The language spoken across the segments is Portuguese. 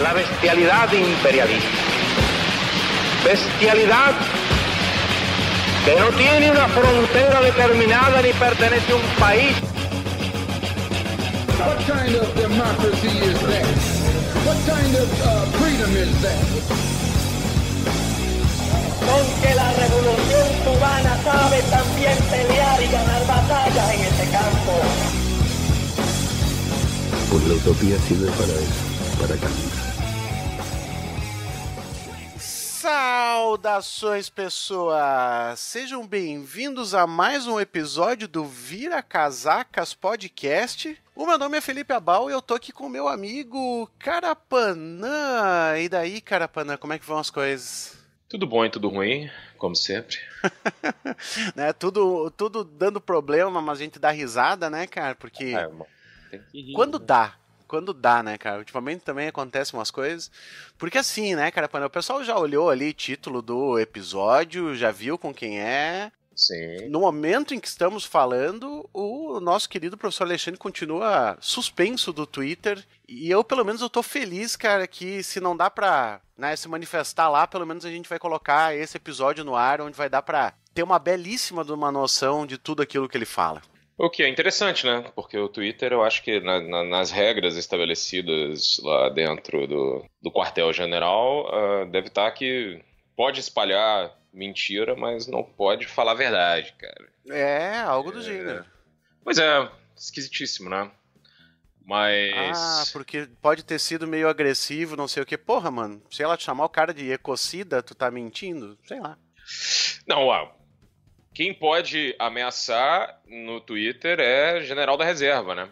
la bestialidad imperialista. Bestialidad que no tiene una frontera determinada ni pertenece a un país. What kind of democracy is that? What kind of freedom is that? Con que la revolución cubana sabe también pelear y ganar batallas en este campo. Pues la utopía sirve para eso, para caminar. Saudações, pessoas! Sejam bem-vindos a mais um episódio do Vira Casacas Podcast. O meu nome é Felipe Abal e eu tô aqui com o meu amigo Carapanã. E daí, Carapanã, como é que vão as coisas? Tudo bom e tudo ruim, como sempre. Né, tudo dando problema, mas a gente dá risada, né, cara? Porque tem que rir, quando né? dá, né, cara? Ultimamente também acontecem umas coisas. Porque assim, né, cara, o pessoal já olhou ali o título do episódio, já viu com quem é. Sim. No momento em que estamos falando, o nosso querido professor Alexandre continua suspenso do Twitter. E eu, pelo menos, eu tô feliz, cara, que se não dá pra, né, se manifestar lá, pelo menos a gente vai colocar esse episódio no ar, onde vai dar pra ter uma belíssima de uma noção de tudo aquilo que ele fala. O que é interessante, né? Porque o Twitter, eu acho que nas regras estabelecidas lá dentro do quartel-general, deve estar que pode espalhar mentira, mas não pode falar a verdade, cara. É, algo do gênero. Pois é, esquisitíssimo, né? Mas... porque pode ter sido meio agressivo, não sei o que. Porra, mano, se ela te chamar o cara de ecocida, tu tá mentindo? Sei lá. Não, quem pode ameaçar no Twitter é general da reserva, né?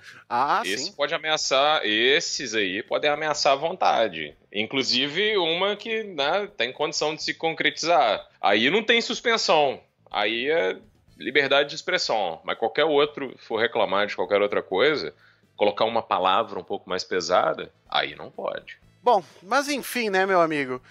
Esse sim. pode ameaçar, esses aí podem ameaçar à vontade. Inclusive uma que, né, tem condição de se concretizar. Aí não tem suspensão, aí é liberdade de expressão. Mas qualquer outro for reclamar de qualquer outra coisa, colocar uma palavra um pouco mais pesada, aí não pode. Bom, mas enfim, né, meu amigo?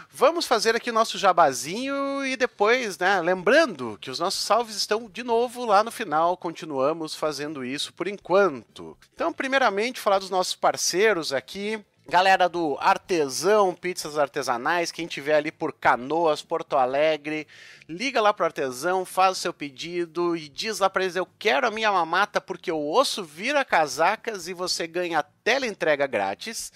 Vamos fazer aqui o nosso jabazinho e depois, né, lembrando que os nossos salves estão de novo lá no final, continuamos fazendo isso por enquanto. Então, primeiramente, falar dos nossos parceiros aqui, galera do Artesão Pizzas Artesanais, quem tiver ali por Canoas, Porto Alegre, liga lá pro Artesão, faz o seu pedido e diz lá pra eles: eu quero a minha mamata porque o osso vira casacas, e você ganha teleentrega grátis.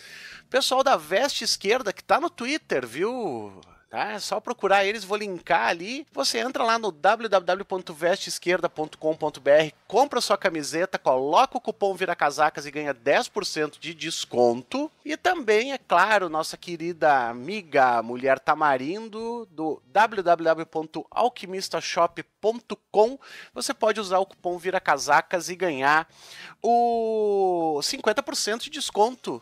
Pessoal da Veste Esquerda, que tá no Twitter, viu? Tá? É só procurar eles, vou linkar ali. Você entra lá no www.vesteesquerda.com.br, compra sua camiseta, coloca o cupom ViraCasacas e ganha 10% de desconto. E também, é claro, nossa querida amiga Mulher Tamarindo, do www.alquimistashop.com. Você pode usar o cupom ViraCasacas e ganhar o 50% de desconto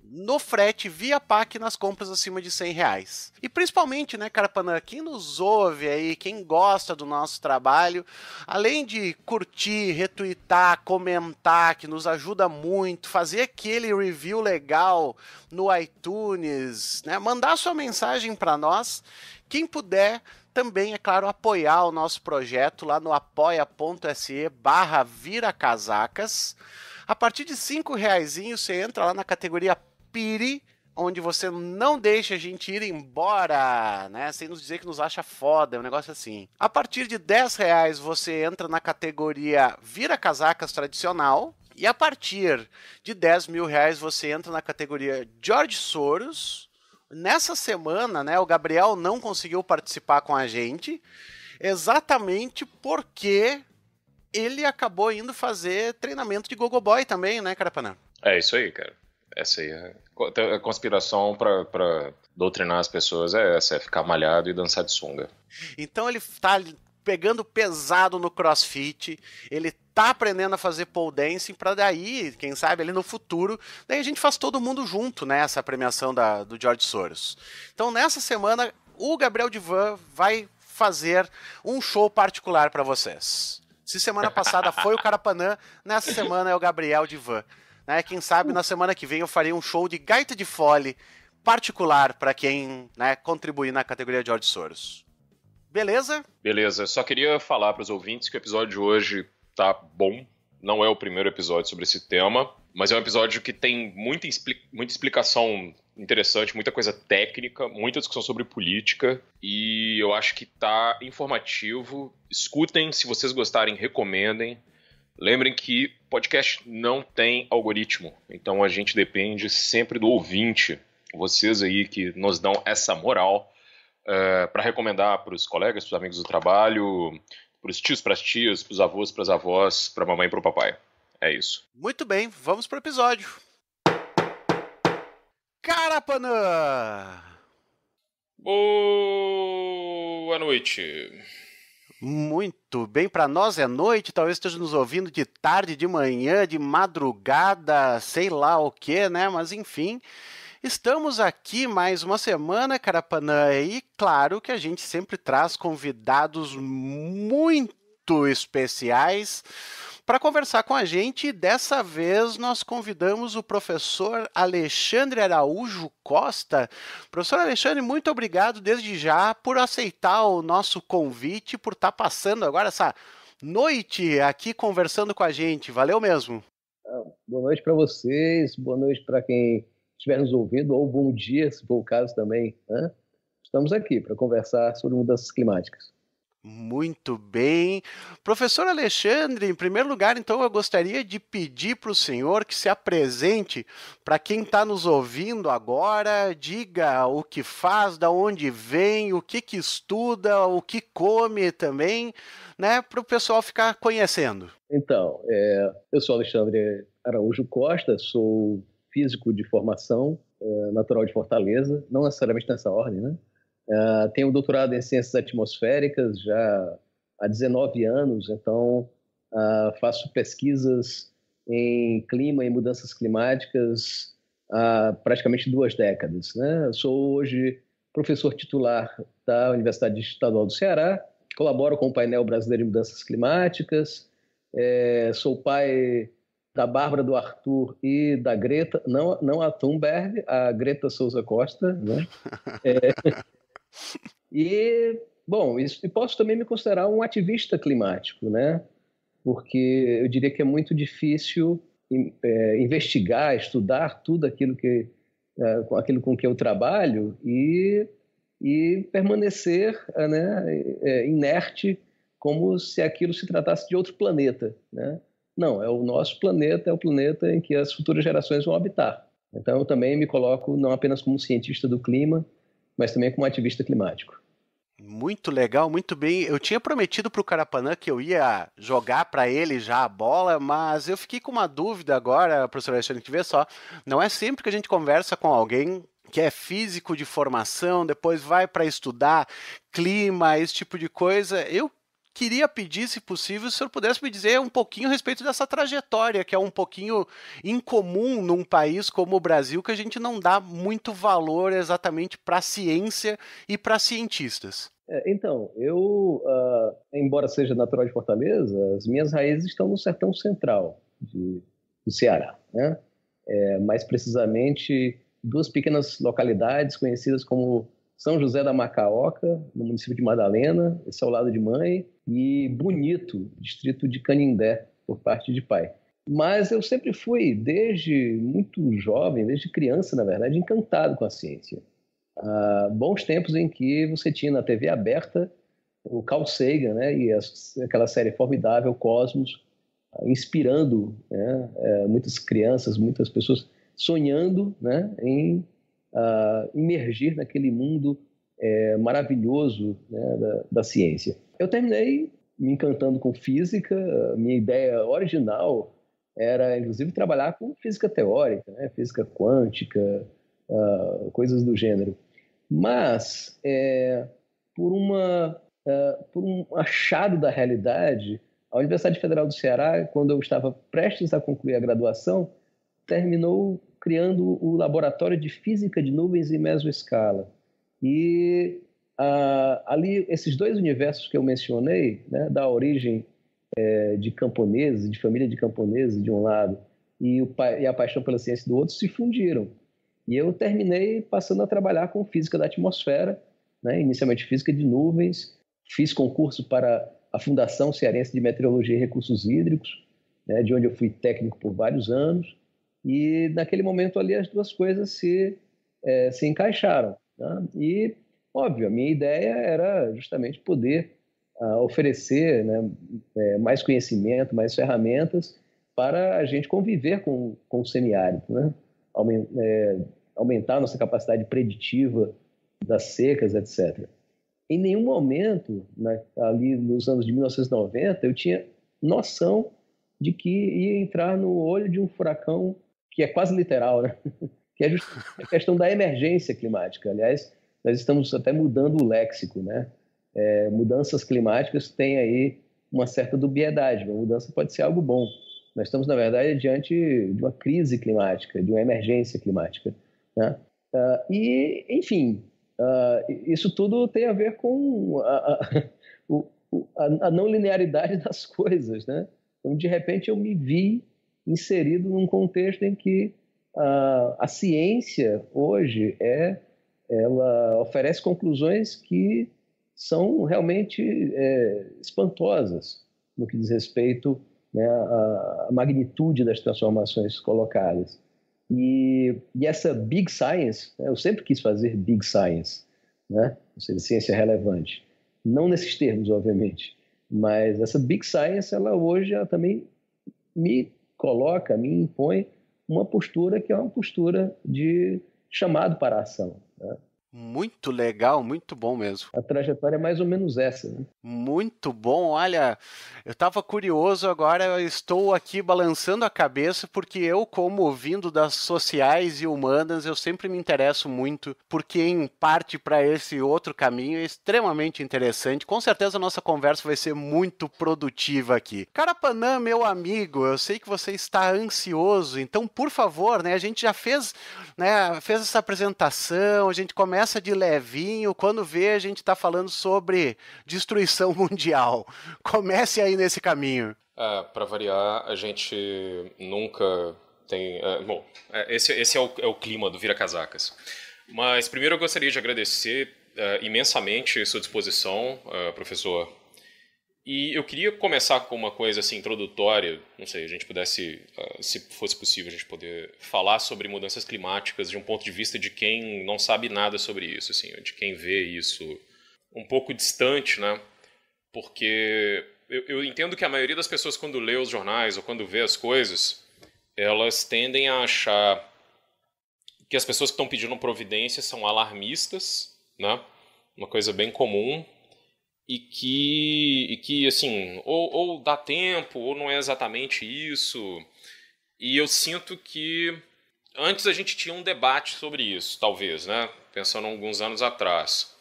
no frete via PAC nas compras acima de R$100. E principalmente, né, Carapanã, quem nos ouve aí, quem gosta do nosso trabalho, além de curtir, retweetar, comentar, que nos ajuda muito, fazer aquele review legal no iTunes, né, mandar sua mensagem para nós, quem puder também, é claro, apoiar o nosso projeto lá no apoia.se/viracasacas. A partir de R$5 você entra lá na categoria Piri, onde você não deixa a gente ir embora, né? Sem nos dizer que nos acha foda, é um negócio assim. A partir de R$10 você entra na categoria Vira Casacas Tradicional. E a partir de R$10.000 você entra na categoria George Soros. Nessa semana, né, o Gabriel não conseguiu participar com a gente, exatamente porque ele acabou indo fazer treinamento de gogoboy também, né, Carapanã? É isso aí, cara. Essa aí é a conspiração pra doutrinar as pessoas, é essa, é ficar malhado e dançar de sunga. Então ele tá pegando pesado no crossfit, ele tá aprendendo a fazer pole dancing pra daí, quem sabe, ali no futuro, daí a gente faz todo mundo junto, né, essa premiação do George Soros. Então nessa semana, o Gabriel Divan vai fazer um show particular pra vocês. Se semana passada foi o Carapanã, nessa semana é o Gabriel Divan. Né, quem sabe na semana que vem eu farei um show de gaita de fole particular para quem, né, contribuir na categoria George Soros. Beleza? Beleza, só queria falar para os ouvintes que o episódio de hoje tá bom. Não é o primeiro episódio sobre esse tema, Mas é um episódio que tem muita explicação interessante, muita coisa técnica, muita discussão sobre política, e eu acho que tá informativo. Escutem, se vocês gostarem, recomendem. Lembrem que podcast não tem algoritmo, então a gente depende sempre do ouvinte, vocês aí que nos dão essa moral para recomendar para os colegas, para os amigos do trabalho, para os tios, para as tias, para os avós, para as avós, para a mamãe e para o papai. É isso. Muito bem, vamos pro episódio. Carapanã! Boa noite. Muito bem, para nós é noite, talvez esteja nos ouvindo de tarde, de manhã, de madrugada, sei lá o que, né? Mas enfim, estamos aqui mais uma semana, Carapanã, e claro que a gente sempre traz convidados muito especiais para conversar com a gente. Dessa vez nós convidamos o professor Alexandre Araújo Costa. Professor Alexandre, muito obrigado desde já por aceitar o nosso convite, por estar passando agora essa noite aqui conversando com a gente. Valeu mesmo. Boa noite para vocês, boa noite para quem estiver nos ouvindo, ou bom dia, se for o caso também, né? Estamos aqui para conversar sobre mudanças climáticas. Muito bem. Professor Alexandre, em primeiro lugar, então, eu gostaria de pedir para o senhor que se apresente para quem está nos ouvindo agora, diga o que faz, de onde vem, o que estuda, o que come também, né, para o pessoal ficar conhecendo. Então, eu sou Alexandre Araújo Costa, sou físico de formação, natural de Fortaleza, não necessariamente nessa ordem, né? Tenho doutorado em Ciências Atmosféricas já há 19 anos, então faço pesquisas em clima e mudanças climáticas há praticamente 2 décadas, né? Sou hoje professor titular da Universidade Estadual do Ceará, colaboro com o Painel Brasileiro de Mudanças Climáticas, sou pai da Bárbara, do Arthur e da Greta, não a Thunberg, a Greta Souza Costa, né? E posso também me considerar um ativista climático, né? Porque eu diria que é muito difícil investigar, estudar tudo aquilo com que eu trabalho e permanecer, né, inerte, como se aquilo se tratasse de outro planeta, né? Não, é o nosso planeta, é o planeta em que as futuras gerações vão habitar. Então eu também me coloco não apenas como cientista do clima, mas também como ativista climático. Muito legal, muito bem. Eu tinha prometido para o Carapanã que eu ia jogar para ele já a bola, mas eu fiquei com uma dúvida agora, professor Alexandre, que vê só, não é sempre que a gente conversa com alguém que é físico de formação, depois vai para estudar clima, esse tipo de coisa. Eu queria pedir, se possível, se o senhor pudesse me dizer um pouquinho a respeito dessa trajetória, que é um pouquinho incomum num país como o Brasil, que a gente não dá muito valor exatamente para a ciência e para cientistas. Então, eu, embora seja natural de Fortaleza, as minhas raízes estão no sertão central do Ceará, né? Mais precisamente 2 pequenas localidades conhecidas como São José da Macaoca, no município de Madalena, esse é ao lado de mãe, e Bonito, distrito de Canindé, por parte de pai. Mas eu sempre fui, desde muito jovem, desde criança, na verdade, encantado com a ciência. Bons tempos em que você tinha na TV aberta o Carl Sagan, né, e aquela série formidável, Cosmos, inspirando, né, muitas crianças, muitas pessoas sonhando, né, em imergir naquele mundo maravilhoso, né, da ciência. Eu terminei me encantando com física. A minha ideia original era, inclusive, trabalhar com física teórica, né, física quântica, coisas do gênero. Mas, por um achado da realidade, a Universidade Federal do Ceará, quando eu estava prestes a concluir a graduação, terminou criando o Laboratório de Física de Nuvens em Mesoescala. E ali, esses 2 universos que eu mencionei, né, da origem de camponeses, de família de camponeses de um lado, e a paixão pela ciência do outro, se fundiram. E eu terminei passando a trabalhar com física da atmosfera, né, inicialmente física de nuvens, fiz concurso para a Fundação Cearense de Meteorologia e Recursos Hídricos, né, de onde eu fui técnico por vários anos, E naquele momento ali as duas coisas se encaixaram, né? E, óbvio, a minha ideia era justamente poder oferecer, né, mais conhecimento, mais ferramentas para a gente conviver com o semiárido, né? Aumentar a nossa capacidade preditiva das secas, etc. Em nenhum momento, né, ali nos anos de 1990, eu tinha noção de que ia entrar no olho de um furacão que é quase literal, né? Que é justamente a questão da emergência climática. Aliás, nós estamos até mudando o léxico, né? Mudanças climáticas têm aí uma certa dubiedade, uma mudança pode ser algo bom. Nós estamos, na verdade, diante de uma crise climática, de uma emergência climática, né? E, enfim, isso tudo tem a ver com a não linearidade das coisas, né? Então, de repente, eu me vi inserido num contexto em que a ciência, hoje, ela oferece conclusões que são realmente espantosas no que diz respeito, né, à magnitude das transformações colocadas. E essa big science, né, eu sempre quis fazer big science, né, ou seja, ciência relevante. Não nesses termos, obviamente, mas essa big science, ela hoje também me coloca, me impõe uma postura que é uma postura de chamado para a ação, né? Muito legal, muito bom mesmo. A trajetória é mais ou menos essa, né? Muito bom, olha, eu estava curioso, agora eu estou aqui balançando a cabeça, porque eu, como vindo das sociais e humanas, eu sempre me interesso muito, porque em parte para esse outro caminho é extremamente interessante. Com certeza a nossa conversa vai ser muito produtiva aqui. Carapanã, meu amigo, eu sei que você está ansioso, então, por favor, né, a gente já fez essa apresentação, a gente começa de levinho, quando vê a gente está falando sobre destruição mundial. Comece aí nesse caminho. Para variar, a gente nunca tem... esse é o clima do Vira Casacas. Mas primeiro eu gostaria de agradecer imensamente a sua disposição, professor. E eu queria começar com uma coisa assim, introdutória, não sei, a gente pudesse, se fosse possível, a gente poder falar sobre mudanças climáticas de um ponto de vista de quem não sabe nada sobre isso, assim, de quem vê isso um pouco distante, né? Porque eu entendo que a maioria das pessoas, quando lê os jornais ou quando vê as coisas, elas tendem a achar que as pessoas que estão pedindo providência são alarmistas, né? Uma coisa bem comum. E que assim, ou dá tempo, ou não é exatamente isso. E eu sinto que antes a gente tinha um debate sobre isso, talvez, né? Pensando alguns anos atrás.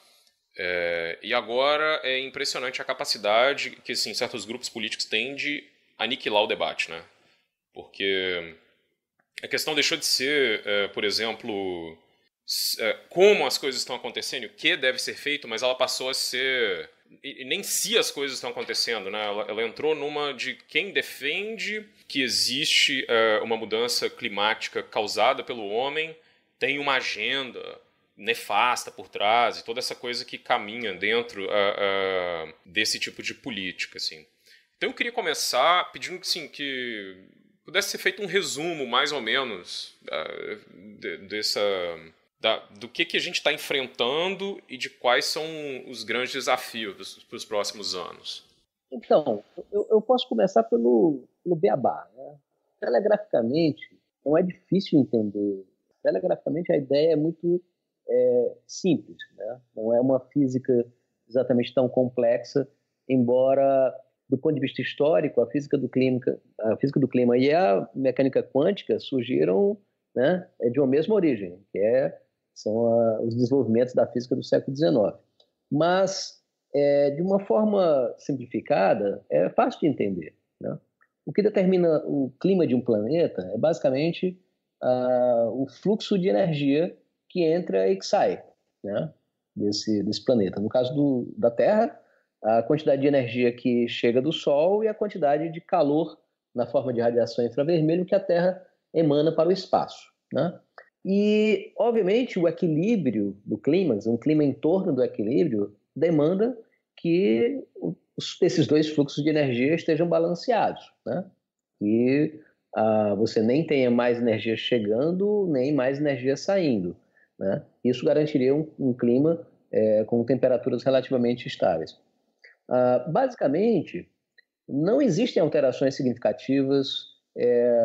E agora é impressionante a capacidade que assim, certos grupos políticos têm de aniquilar o debate, né? Porque a questão deixou de ser, por exemplo, como as coisas estão acontecendo e o que deve ser feito, mas ela passou a ser... E nem se as coisas estão acontecendo, né? Ela entrou numa de quem defende que existe uma mudança climática causada pelo homem, tem uma agenda nefasta por trás, e toda essa coisa que caminha dentro desse tipo de política, assim. Então eu queria começar pedindo assim, que pudesse ser feito um resumo, mais ou menos, do que a gente está enfrentando e de quais são os grandes desafios para os próximos anos. Então, eu posso começar pelo beabá, né? Telegraficamente, não é difícil entender. Telegraficamente, a ideia é muito simples, né? Não é uma física exatamente tão complexa, embora, do ponto de vista histórico, a física do clima e a mecânica quântica surgiram, né, de uma mesma origem, que são os desenvolvimentos da física do século XIX. Mas, de uma forma simplificada, é fácil de entender, né? O que determina o clima de um planeta é basicamente o fluxo de energia que entra e que sai, né, desse planeta. No caso da Terra, a quantidade de energia que chega do Sol e a quantidade de calor na forma de radiação infravermelho que a Terra emana para o espaço, né? E, obviamente, o equilíbrio do clima, um clima em torno do equilíbrio, demanda que esses dois fluxos de energia estejam balanceados, né? E você nem tenha mais energia chegando, nem mais energia saindo, né? Isso garantiria um clima com temperaturas relativamente estáveis. Basicamente, não existem alterações significativas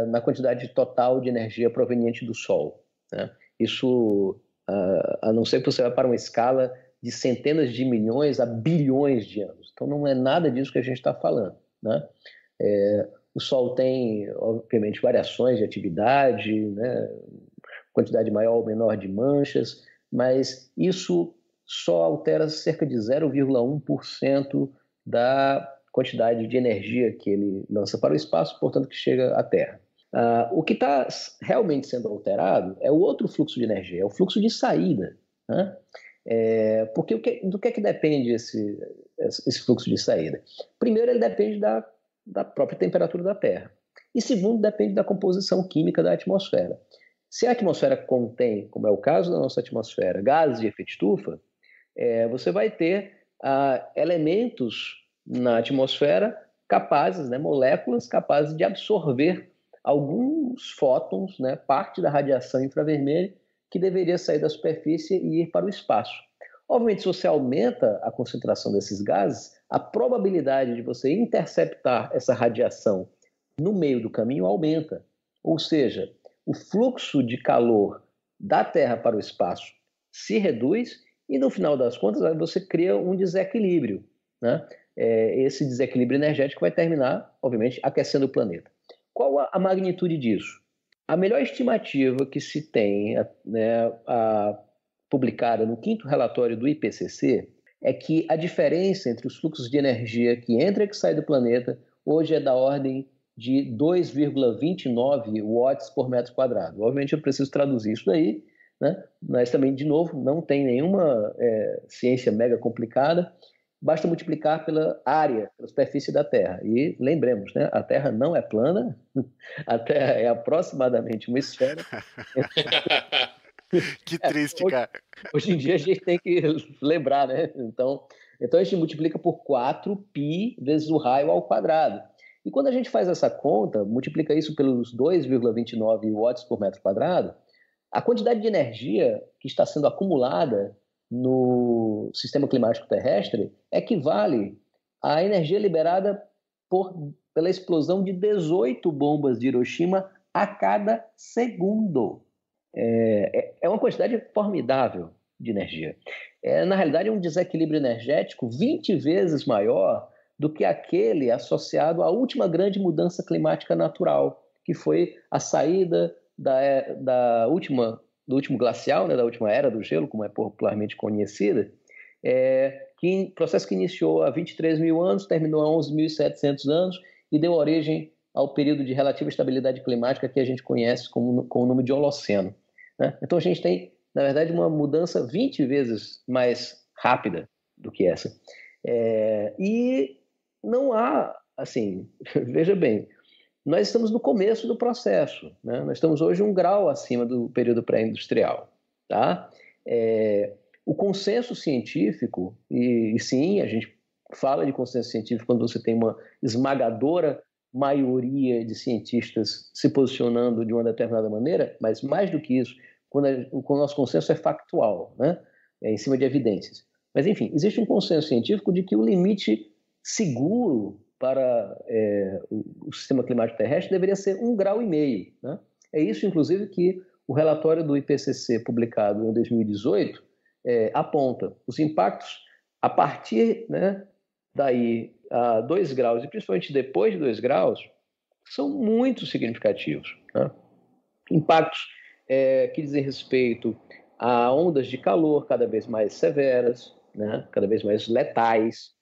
na quantidade total de energia proveniente do Sol, né? Isso, a não ser que você vá para uma escala de centenas de milhões a bilhões de anos. Então, não é nada disso que a gente está falando, né? O Sol tem, obviamente, variações de atividade, né? Quantidade maior ou menor de manchas, mas isso só altera cerca de 0,1% da quantidade de energia que ele lança para o espaço, portanto, que chega à Terra. O que está realmente sendo alterado é o outro fluxo de energia, é o fluxo de saída, né? Porque do que é que depende esse fluxo de saída? Primeiro, ele depende da própria temperatura da Terra. E segundo, depende da composição química da atmosfera. Se a atmosfera contém, como é o caso da nossa atmosfera, gases de efeito estufa, você vai ter elementos na atmosfera capazes, né, moléculas capazes de absorver alguns fótons, né, parte da radiação infravermelha que deveria sair da superfície e ir para o espaço. Obviamente, se você aumenta a concentração desses gases, a probabilidade de você interceptar essa radiação no meio do caminho aumenta. Ou seja, o fluxo de calor da Terra para o espaço se reduz e, no final das contas, você cria um desequilíbrio, né? Esse desequilíbrio energético vai terminar, obviamente, aquecendo o planeta. Qual a magnitude disso? A melhor estimativa que se tem, né, publicada no 5º relatório do IPCC, é que a diferença entre os fluxos de energia que entra e que sai do planeta hoje é da ordem de 2,29 watts por metro quadrado. Obviamente eu preciso traduzir isso daí, né? Mas também, de novo, não tem nenhuma ciência mega complicada. Basta multiplicar pela área, pela superfície da Terra. E lembremos, né? A Terra não é plana, a Terra é aproximadamente uma esfera. Que triste, cara. Hoje em dia a gente tem que lembrar, né? Então a gente multiplica por 4π vezes o raio ao quadrado. E quando a gente faz essa conta, multiplica isso pelos 2,29 watts por metro quadrado, a quantidade de energia que está sendo acumulada no sistema climático terrestre equivale à energia liberada pela explosão de 18 bombas de Hiroshima a cada segundo. É uma quantidade formidável de energia. Na realidade, é um desequilíbrio energético 20 vezes maior do que aquele associado à última grande mudança climática natural, que foi a saída do último glacial, né, da última era do gelo, como é popularmente conhecida, processo que iniciou há 23 mil anos, terminou há 11.700 anos e deu origem ao período de relativa estabilidade climática que a gente conhece com o nome de Holoceno, né? Então a gente tem, na verdade, uma mudança 20 vezes mais rápida do que essa. E não há, assim, veja bem, nós estamos no começo do processo, né? Nós estamos hoje 1 grau acima do período pré-industrial, tá? O consenso científico, e sim, a gente fala de consenso científico quando você tem uma esmagadora maioria de cientistas se posicionando de uma determinada maneira, mas mais do que isso, quando o nosso consenso é factual, né? Em cima de evidências. Mas, enfim, existe um consenso científico de que o limite seguro para o sistema climático terrestre deveria ser 1,5 graus, né? É isso, inclusive, que o relatório do IPCC, publicado em 2018, aponta. Os impactos a partir, né, daí a 2 graus, e principalmente depois de 2 graus, são muito significativos, né? Impactos que dizem respeito a ondas de calor cada vez mais severas, né, cada vez mais letais,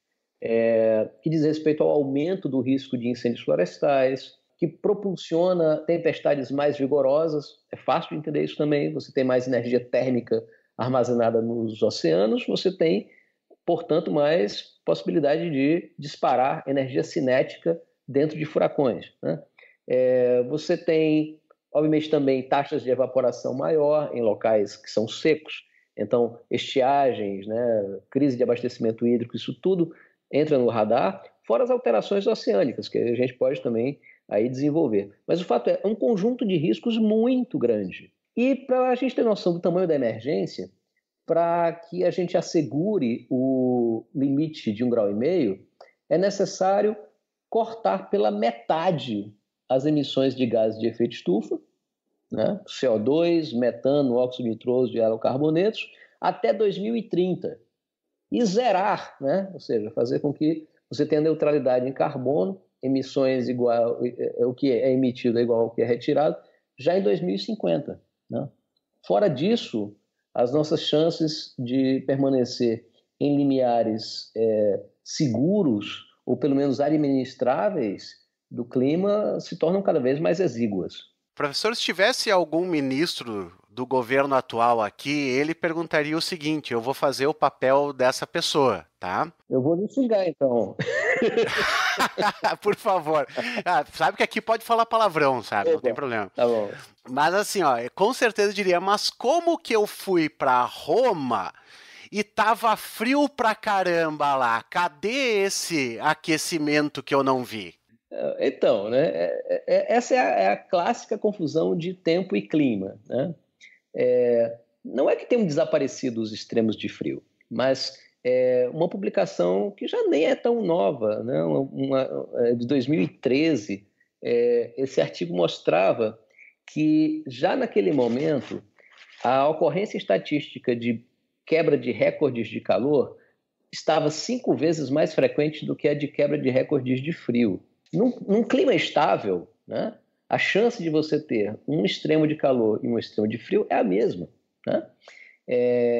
que diz respeito ao aumento do risco de incêndios florestais, que propulsiona tempestades mais vigorosas. É fácil de entender isso também. Você tem mais energia térmica armazenada nos oceanos, você tem, portanto, mais possibilidade de disparar energia cinética dentro de furacões, né? Você tem, obviamente, também taxas de evaporação maior em locais que são secos. Então, estiagens, né, crise de abastecimento hídrico, isso tudo entra no radar, fora as alterações oceânicas, que a gente pode também aí desenvolver. Mas o fato é um conjunto de riscos muito grande. E para a gente ter noção do tamanho da emergência, para que a gente assegure o limite de 1,5 graus, é necessário cortar pela metade as emissões de gases de efeito estufa, né? CO2, metano, óxido nitroso de halocarbonetos, até 2030. E zerar, né? Ou seja, fazer com que você tenha neutralidade em carbono, emissões igual, o que é emitido é igual ao que é retirado, já em 2050. Né? Fora disso, as nossas chances de permanecer em limiares seguros, ou pelo menos administráveis, do clima se tornam cada vez mais exíguas. Professor, se tivesse algum ministro do governo atual aqui, ele perguntaria o seguinte: eu vou fazer o papel dessa pessoa, tá? Eu vou lhe xingar, então. Por favor. Sabe que aqui pode falar palavrão, sabe? Não tem problema. Tá bom. Mas assim, ó, com certeza diria, mas como que eu fui pra Roma e tava frio pra caramba lá? Cadê esse aquecimento que eu não vi? Então, né, essa é a clássica confusão de tempo e clima. Né? Não é que tenham desaparecido os extremos de frio, mas uma publicação que já nem é tão nova, né? De 2013, esse artigo mostrava que já naquele momento a ocorrência estatística de quebra de recordes de calor estava 5 vezes mais frequente do que a de quebra de recordes de frio. Num clima estável, né, a chance de você ter um extremo de calor e um extremo de frio é a mesma. Né?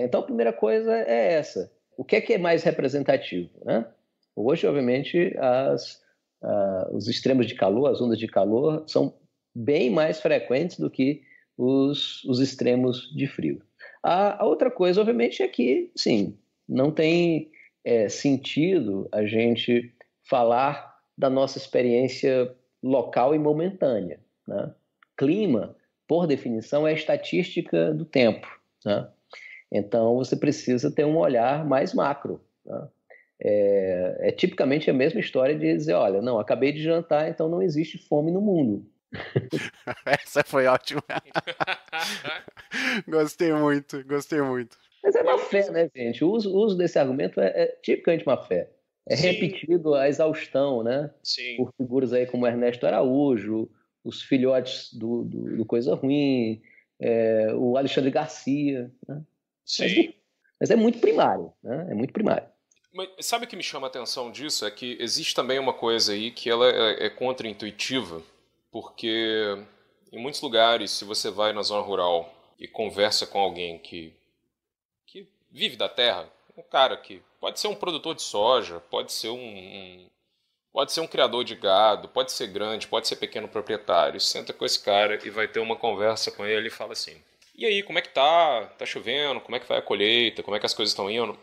Então, a primeira coisa é essa. O que é mais representativo? Né? Hoje, obviamente, os extremos de calor, as ondas de calor, são bem mais frequentes do que os extremos de frio. A outra coisa, obviamente, é que, sim, não tem sentido a gente falar da nossa experiência local e momentânea. Né? Clima, por definição, é a estatística do tempo. Né? Então, você precisa ter um olhar mais macro. Né? Tipicamente a mesma história de dizer, olha, não, acabei de jantar, então não existe fome no mundo. Essa foi ótima. Gostei muito. Mas é má fé, né, gente? O uso desse argumento é tipicamente má fé. Repetido a exaustão, né? Sim. Por figuras aí como Ernesto Araújo, os filhotes do Coisa Ruim, o Alexandre Garcia. Né? Sim. Mas é muito primário, né? É muito primário. Mas sabe o que me chama a atenção disso? É que existe também uma coisa aí que ela é contra-intuitiva, porque em muitos lugares, se você vai na zona rural e conversa com alguém que vive da terra, um cara que pode ser um produtor de soja, pode ser um criador de gado, pode ser grande, pode ser pequeno proprietário. Senta com esse cara e vai ter uma conversa com ele e fala assim: e aí, como é que tá? Tá chovendo? Como é que vai a colheita? Como é que as coisas estão indo?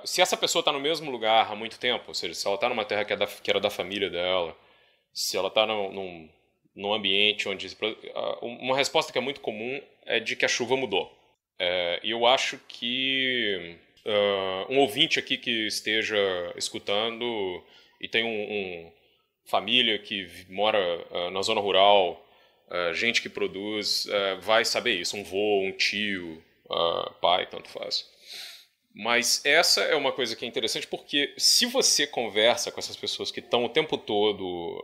Se essa pessoa está no mesmo lugar há muito tempo, ou seja, se ela está numa terra que era da família dela, se ela está num ambiente onde... uma resposta que é muito comum é de que a chuva mudou. E eu acho que um ouvinte aqui que esteja escutando e tem uma família que mora na zona rural, gente que produz, vai saber isso, um vô, um tio, pai, tanto faz. Mas essa é uma coisa que é interessante porque se você conversa com essas pessoas que estão o tempo todo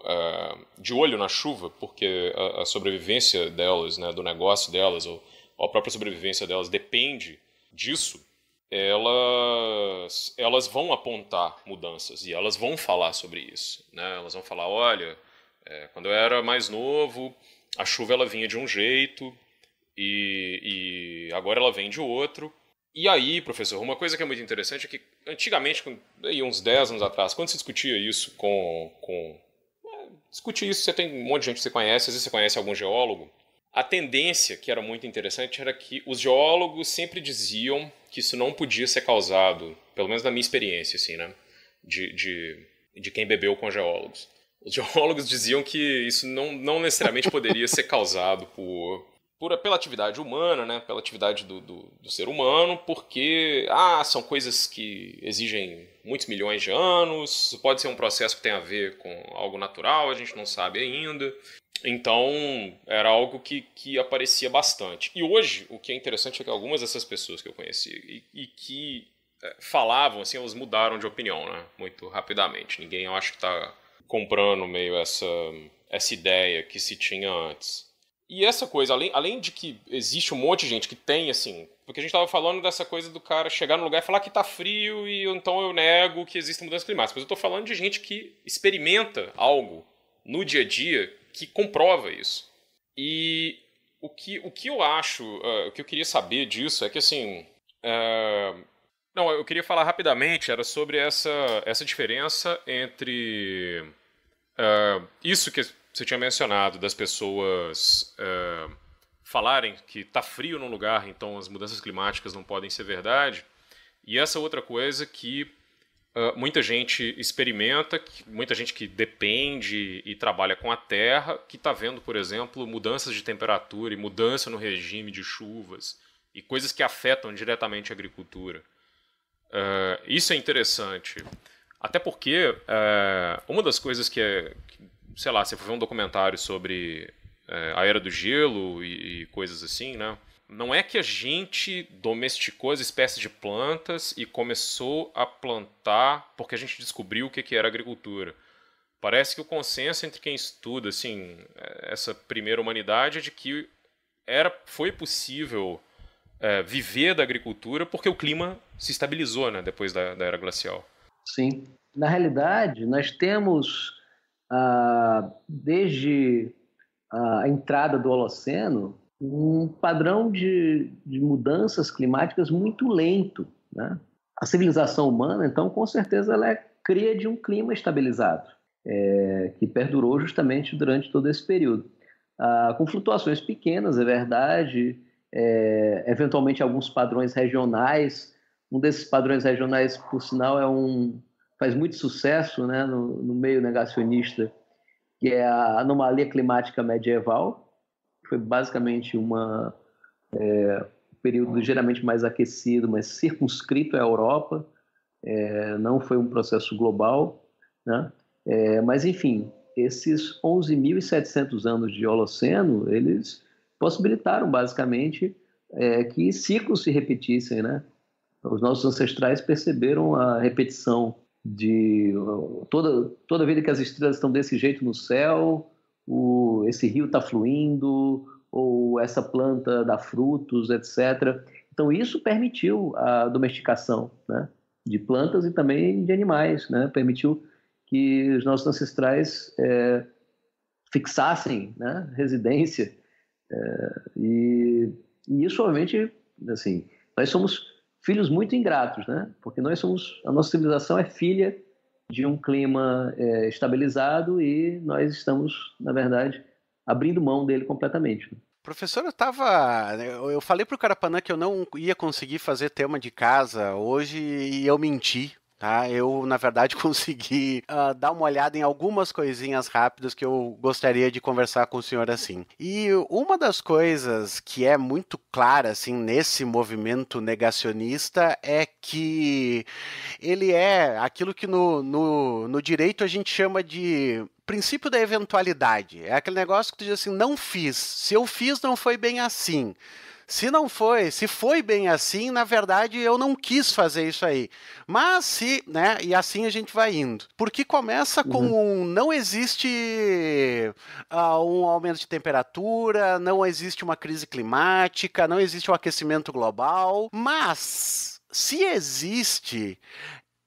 de olho na chuva, porque a sobrevivência delas, né, do negócio delas, ou a própria sobrevivência delas depende disso, elas vão apontar mudanças e elas vão falar sobre isso. Né? Elas vão falar, olha, quando eu era mais novo, a chuva ela vinha de um jeito e agora ela vem de outro. E aí, professor, uma coisa que é muito interessante é que antigamente, aí uns 10 anos atrás, quando se discutia isso discutir isso, você tem um monte de gente que você conhece, às vezes você conhece algum geólogo, a tendência, que era muito interessante, era que os geólogos sempre diziam que isso não podia ser causado, pelo menos na minha experiência, assim, né, de quem bebeu com geólogos. Os geólogos diziam que isso não necessariamente poderia ser causado pela atividade humana, né? Pela atividade do ser humano, porque são coisas que exigem muitos milhões de anos, pode ser um processo que tem a ver com algo natural, a gente não sabe ainda. Então, era algo que aparecia bastante. E hoje, o que é interessante é que algumas dessas pessoas que eu conheci e que falavam, assim, elas mudaram de opinião, né? Muito rapidamente. Ninguém, eu acho que está comprando meio essa ideia que se tinha antes. E essa coisa, além de que existe um monte de gente que tem, assim... Porque a gente estava falando dessa coisa do cara chegar no lugar e falar que tá frio e então eu nego que existem mudanças climáticas. Mas eu estou falando de gente que experimenta algo no dia a dia que comprova isso. E o que eu acho, o que eu queria saber disso é que, assim... Não, eu queria falar rapidamente, era sobre essa diferença entre isso que você tinha mencionado, das pessoas falarem que está frio num lugar, então as mudanças climáticas não podem ser verdade, e essa outra coisa que muita gente experimenta, muita gente que depende e trabalha com a terra, que está vendo, por exemplo, mudanças de temperatura e mudança no regime de chuvas, e coisas que afetam diretamente a agricultura. Isso é interessante, até porque uma das coisas sei lá, você for ver um documentário sobre a Era do Gelo e coisas assim, né? Não é que a gente domesticou as espécies de plantas e começou a plantar porque a gente descobriu o que era agricultura. Parece que o consenso entre quem estuda, assim, essa primeira humanidade é de que foi possível viver da agricultura porque o clima se estabilizou, né, depois da Era Glacial. Sim. Na realidade, nós temos, desde a entrada do Holoceno, um padrão de mudanças climáticas muito lento, né? A civilização humana, então, com certeza, ela é cria de um clima estabilizado, que perdurou justamente durante todo esse período. Com flutuações pequenas, é verdade, eventualmente alguns padrões regionais. Um desses padrões regionais, por sinal, faz muito sucesso, né, no meio negacionista, que é a anomalia climática medieval. Foi basicamente um período ligeiramente mais aquecido, mas circunscrito à Europa. Não foi um processo global, né? Mas, enfim, esses 11.700 anos de Holoceno, eles possibilitaram, basicamente, que ciclos se repetissem, né? Os nossos ancestrais perceberam a repetição de toda vida que as estrelas estão desse jeito no céu, esse rio está fluindo, ou essa planta dá frutos, etc. Então, isso permitiu a domesticação, né, de plantas e também de animais, né? Permitiu que os nossos ancestrais fixassem, né, residência. E isso, obviamente, assim, nós somos filhos muito ingratos, né? Porque a nossa civilização é filha de um clima estabilizado e nós estamos, na verdade, abrindo mão dele completamente. Professor, eu falei pro Carapanã que eu não ia conseguir fazer tema de casa hoje e eu menti. Tá? Eu, na verdade, consegui dar uma olhada em algumas coisinhas rápidas que eu gostaria de conversar com o senhor assim. E uma das coisas que é muito clara assim, nesse movimento negacionista é que ele é aquilo que no direito a gente chama de princípio da eventualidade. É aquele negócio que tu diz assim, não fiz. Se eu fiz, não foi bem assim. Se foi bem assim, na verdade eu não quis fazer isso aí. Mas né, e assim a gente vai indo. Porque começa com não existe um aumento de temperatura, não existe uma crise climática, não existe um aquecimento global, mas se existe,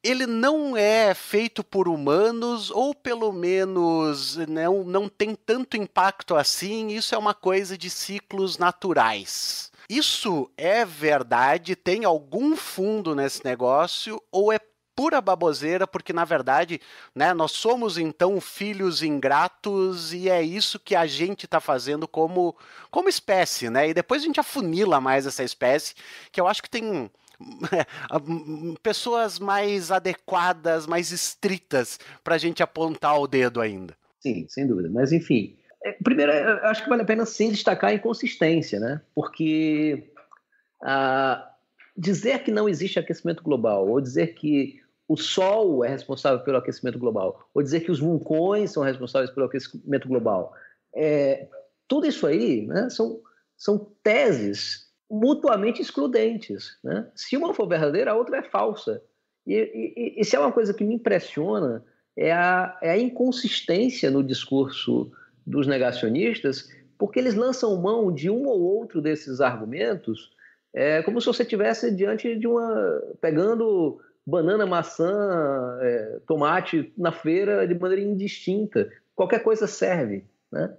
ele não é feito por humanos, ou pelo menos não tem tanto impacto assim, isso é uma coisa de ciclos naturais. Isso é verdade? Tem algum fundo nesse negócio? Ou é pura baboseira? Porque, na verdade, né, nós somos, então, filhos ingratos e é isso que a gente está fazendo como espécie, né? E depois a gente afunila mais essa espécie, que eu acho que tem pessoas mais adequadas, mais estritas para a gente apontar o dedo ainda. Sim, sem dúvida. Mas, enfim, Primeiro, eu acho que vale a pena sim destacar a inconsistência, né? Porque dizer que não existe aquecimento global, ou dizer que o Sol é responsável pelo aquecimento global, ou dizer que os vulcões são responsáveis pelo aquecimento global, tudo isso aí, né, são teses mutuamente excludentes, né? Se uma for verdadeira, a outra é falsa. E se é uma coisa que me impressiona, é a inconsistência no discurso dos negacionistas, porque eles lançam mão de um ou outro desses argumentos como se você estivesse diante de pegando banana, maçã, tomate na feira de maneira indistinta. Qualquer coisa serve, né?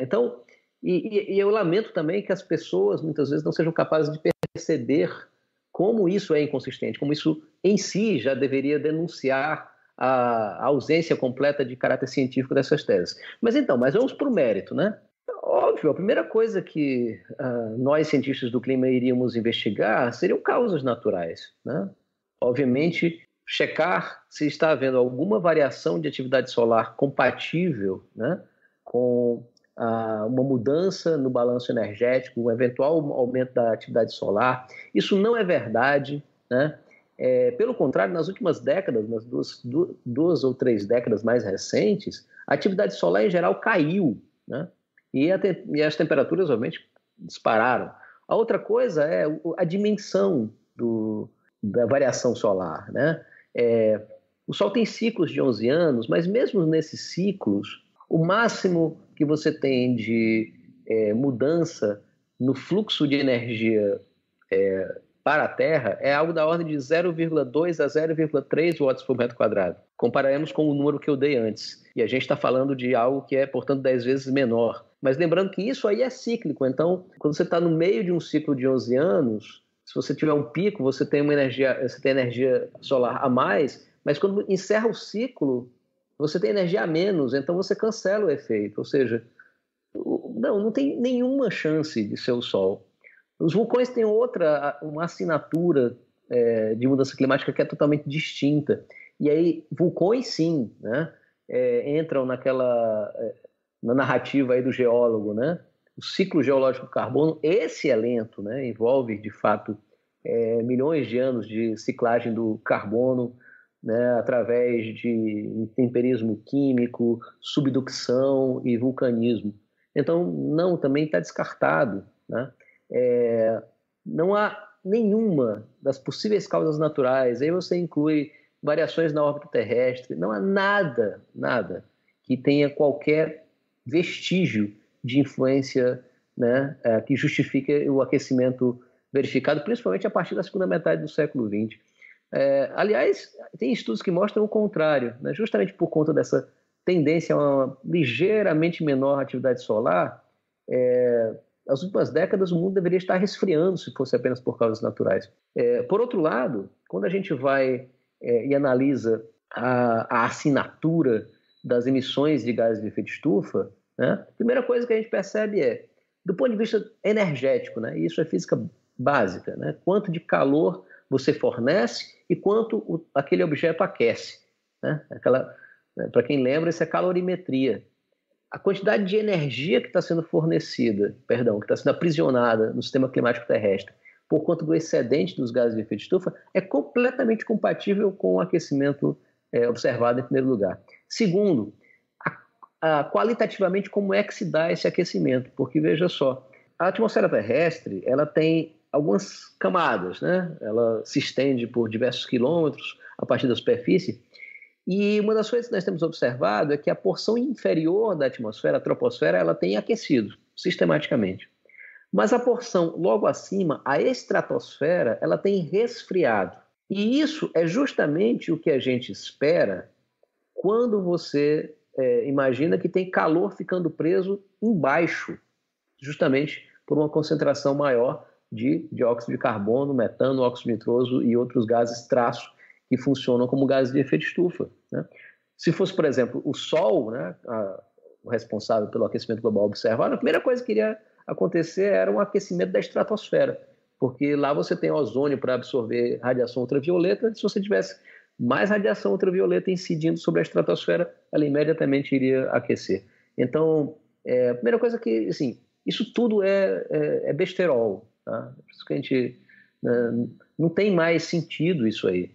Então, eu lamento também que as pessoas muitas vezes não sejam capazes de perceber como isso é inconsistente, como isso em si já deveria denunciar a ausência completa de caráter científico dessas teses. Mas vamos para o mérito, né? Óbvio, a primeira coisa que nós, cientistas do clima, iríamos investigar seriam causas naturais, né? Obviamente, checar se está havendo alguma variação de atividade solar compatível, né, com uma mudança no balanço energético, um eventual aumento da atividade solar. Isso não é verdade, né? Pelo contrário, nas últimas décadas, nas duas ou três décadas mais recentes, a atividade solar em geral caiu, né? E as temperaturas, obviamente, dispararam. A outra coisa é a dimensão da variação solar, né? O Sol tem ciclos de 11 anos, mas mesmo nesses ciclos, o máximo que você tem de mudança no fluxo de energia para a Terra é algo da ordem de 0,2 a 0,3 watts por metro quadrado. Compararemos com o número que eu dei antes. E a gente está falando de algo que é, portanto, 10 vezes menor. Mas lembrando que isso aí é cíclico. Então, quando você está no meio de um ciclo de 11 anos, se você tiver um pico, você tem energia solar a mais, mas quando encerra o ciclo, você tem energia a menos, então você cancela o efeito. Ou seja, não tem nenhuma chance de ser o Sol. Os vulcões têm uma assinatura de mudança climática que é totalmente distinta. E aí, vulcões, sim, né, entram na narrativa aí do geólogo, né? O ciclo geológico do carbono, esse é lento, né? Envolve, de fato, milhões de anos de ciclagem do carbono, né, através de temperismo químico, subducção e vulcanismo. Então, não, também está descartado, né? Não há nenhuma das possíveis causas naturais, aí você inclui variações na órbita terrestre, não há nada que tenha qualquer vestígio de influência, né, que justifique o aquecimento verificado, principalmente a partir da segunda metade do século XX. Aliás, tem estudos que mostram o contrário, né? Justamente por conta dessa tendência a uma ligeiramente menor atividade solar, nas últimas décadas o mundo deveria estar resfriando se fosse apenas por causas naturais. Por outro lado, quando a gente vai e analisa a assinatura das emissões de gases de efeito estufa, né, a primeira coisa que a gente percebe do ponto de vista energético, né, e isso é física básica, né, quanto de calor você fornece e quanto aquele objeto aquece, né? Para quem lembra, isso é calorimetria. A quantidade de energia que está sendo fornecida, que está sendo aprisionada no sistema climático terrestre por conta do excedente dos gases de efeito estufa é completamente compatível com o aquecimento observado em primeiro lugar. Segundo, qualitativamente como é que se dá esse aquecimento, porque veja só, a atmosfera terrestre ela tem algumas camadas, né? Ela se estende por diversos quilômetros a partir da superfície. E uma das coisas que nós temos observado é que a porção inferior da atmosfera, a troposfera, ela tem aquecido sistematicamente. Mas a porção logo acima, a estratosfera, ela tem resfriado. E isso é justamente o que a gente espera quando você imagina que tem calor ficando preso embaixo, justamente por uma concentração maior de dióxido de carbono, metano, óxido nitroso e outros gases traço que funcionam como gases de efeito estufa, né? Se fosse, por exemplo, o Sol, né, o responsável pelo aquecimento global observado, a primeira coisa que iria acontecer era um aquecimento da estratosfera, porque lá você tem ozônio para absorver radiação ultravioleta. Se você tivesse mais radiação ultravioleta incidindo sobre a estratosfera, ela imediatamente iria aquecer. Então, a primeira coisa que, assim, isso tudo é besterol, tá? Por isso que a gente não tem mais sentido isso aí.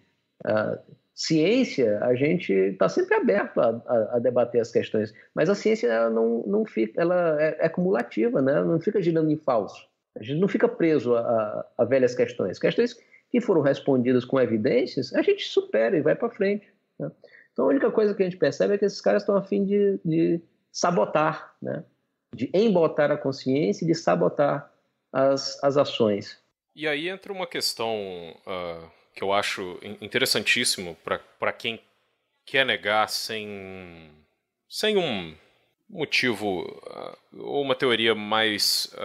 Ciência, a gente está sempre aberto a debater as questões, mas a ciência ela não fica, ela é cumulativa, né? Não fica girando em falso. A gente não fica preso a velhas questões. Questões que foram respondidas com evidências, a gente supera e vai para frente, né? Então, a única coisa que a gente percebe é que esses caras estão a fim de sabotar, né? De embotar a consciência e de sabotar as ações. E aí entra uma questão que eu acho interessantíssimo para quem quer negar sem um motivo ou uma teoria mais